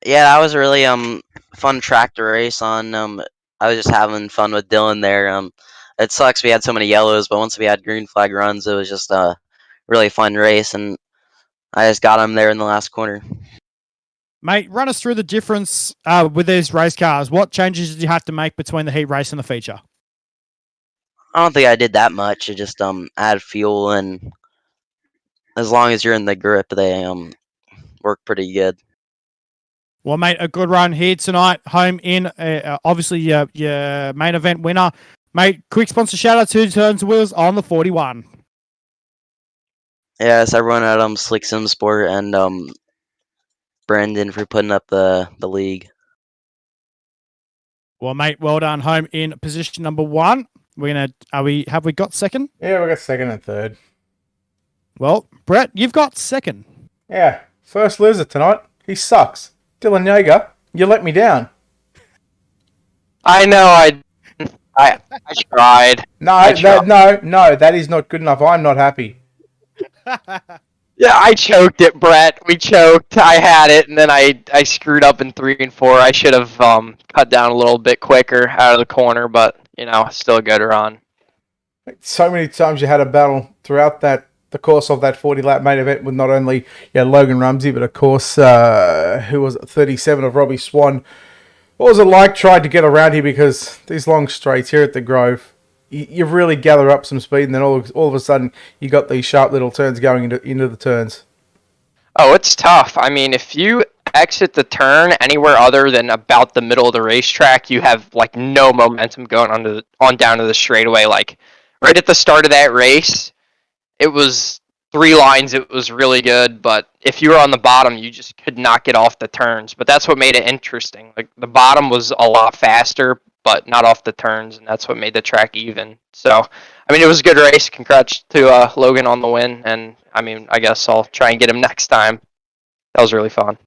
Yeah, that was a really fun track to race on. I was just having fun with Dylan there. It sucks we had so many yellows, but once we had green flag runs, it was just a really fun race, and I just got him there in the last corner. Mate, run us through the difference with these race cars. What changes did you have to make between the heat race and the feature? I don't think I did that much. It just add fuel, and as long as you're in the grip, they work pretty good. Well, mate, a good run here tonight. Home in, obviously, your main event winner. Mate, quick sponsor shout-out to Turns Wheels on the 41. Yes, everyone at Slick Sim Sport and Brendan for putting up the league. Well, mate, well done. Home in position number 1. Have we got second? Yeah, we got second and third. Well, Brett, you've got second. Yeah, first loser tonight. He sucks. Dylan Yeager, you let me down. I know, I tried. No, that is not good enough. I'm not happy. Yeah, I choked it, Brett. We choked. I had it, and then I screwed up in 3 and 4. I should have cut down a little bit quicker out of the corner, but, still a good run. So many times you had a battle throughout the course of that 40-lap main event with not only Logan Rumsey, but of course, who was 37 of Robbie Swan. What was it like trying to get around here? Because these long straights here at the Grove, you really gather up some speed, and then all of a sudden you got these sharp little turns going into the turns. Oh, it's tough. I mean, if you exit the turn anywhere other than about the middle of the racetrack, you have no momentum going on down to the straightaway. Like right at the start of that race, it was 3 lines. It was really good, but if you were on the bottom, you just could not get off the turns. But that's what made it interesting. Like the bottom was a lot faster, but not off the turns, and that's what made the track even. So, I mean, it was a good race. Congrats to Logan on the win, and I mean, I guess I'll try and get him next time. That was really fun.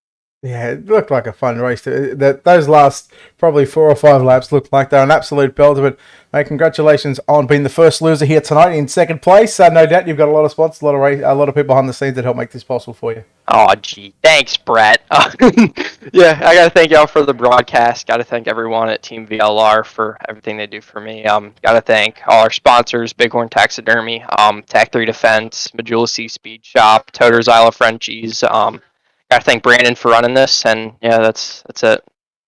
Yeah, it looked like a fun race. Those last probably 4 or 5 laps looked like they're an absolute belter. But mate, congratulations on being the first loser here tonight in second place. No doubt you've got a lot of sponsors, a lot of people behind the scenes that help make this possible for you. Oh, gee. Thanks, Brett. Yeah, I got to thank y'all for the broadcast. Got to thank everyone at Team VLR for everything they do for me. Got to thank all our sponsors, Bighorn Taxidermy, Tac 3 Defense, Majula Sea Speed Shop, Toter's Isle of Frenchies. Got to thank Brandon for running this, and yeah, that's it.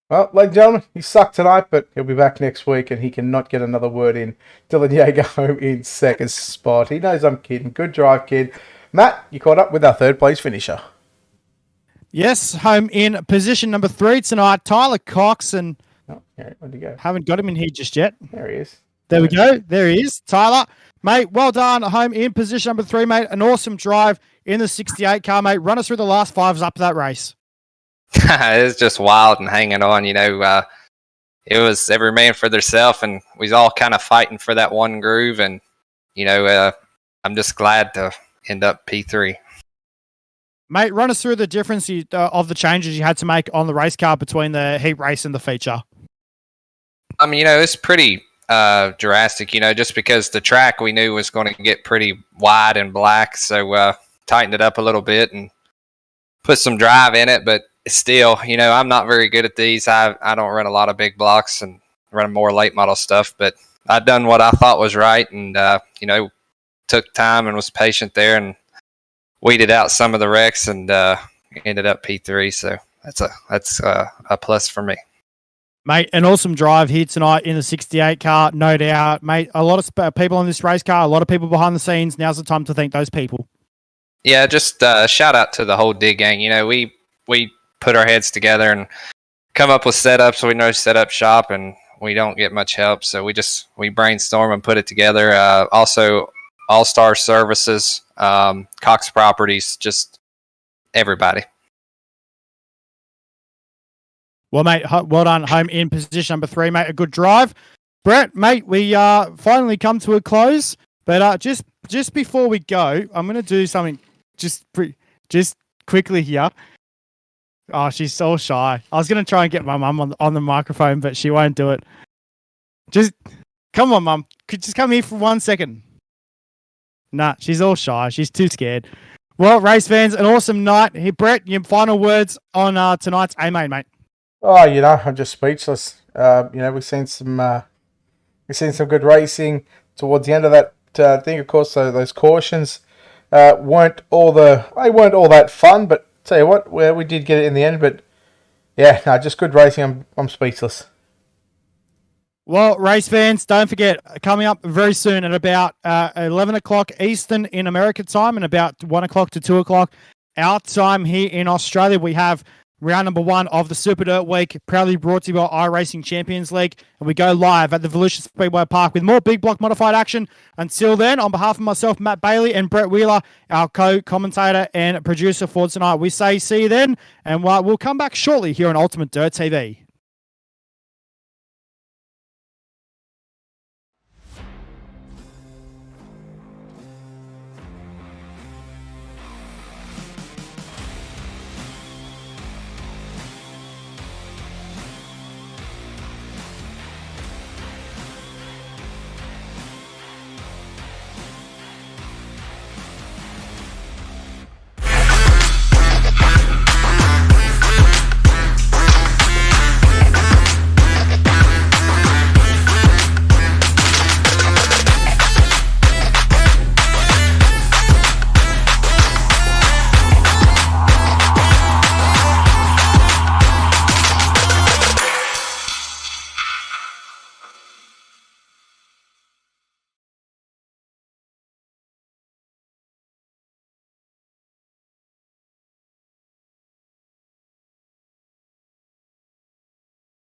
Well, ladies and gentlemen, he sucked tonight, but he'll be back next week, and he cannot get another word in. Dylan Diego in second spot. He knows I'm kidding. Good drive, kid. Matt, you caught up with our third place finisher. Yes, home in position number 3 tonight, Tyler Cox, and where'd he go? haven't got him in here just yet. There he is. There we go. There he is. Tyler, mate, well done. Home in position number 3, mate. An awesome drive in the 68 car, mate. Run us through the last 5s up that race. It was just wild and hanging on, it was every man for themselves, and we was all kind of fighting for that one groove, and, I'm just glad to end up P3. Mate, run us through the difference of the changes you had to make on the race car between the heat race and the feature. It's pretty drastic, just because the track we knew was going to get pretty wide and black, so tightened it up a little bit and put some drive in it, but still, I'm not very good at these. I don't run a lot of big blocks and run more late model stuff, but I done what I thought was right, and took time and was patient there and weeded out some of the wrecks and ended up P3. So that's a plus for me. Mate, an awesome drive here tonight in the 68 car, no doubt. Mate, a lot of people on this race car, a lot of people behind the scenes. Now's the time to thank those people. Yeah, just shout out to the whole dig gang. We put our heads together and come up with setups. We know setup shop, and we don't get much help, so we brainstorm and put it together. Also, All-Star Services, Cox Properties, just everybody. Well, mate, well done. Home in position number 3, mate. A good drive. Brett, mate, we finally come to a close, but just before we go, I'm going to do something just quickly here. Oh, she's so shy. I was going to try and get my mum on the microphone, but she won't do it. Just come on, Mum. Could just come here for 1 second. Nah, she's all shy. She's too scared. Well, race fans, an awesome night. Hey, Brett, your final words on tonight's A-Main, mate. Oh, I'm just speechless. We've seen some good racing towards the end of that thing. Of course, those cautions weren't all that fun, but tell you what, we did get it in the end. But yeah, no, just good racing. I'm speechless. Well, race fans, don't forget, coming up very soon at about 11 o'clock Eastern in America time and about 1 o'clock to 2 o'clock our time here in Australia, we have round number 1 of the Super Dirt Week, proudly brought to you by iRacing Champions League. And we go live at the Volusia Speedway Park with more big block modified action. Until then, on behalf of myself, Matt Bailey, and Brett Wheeler, our co-commentator and producer for tonight, we say see you then, and we'll come back shortly here on Ultimate Dirt TV.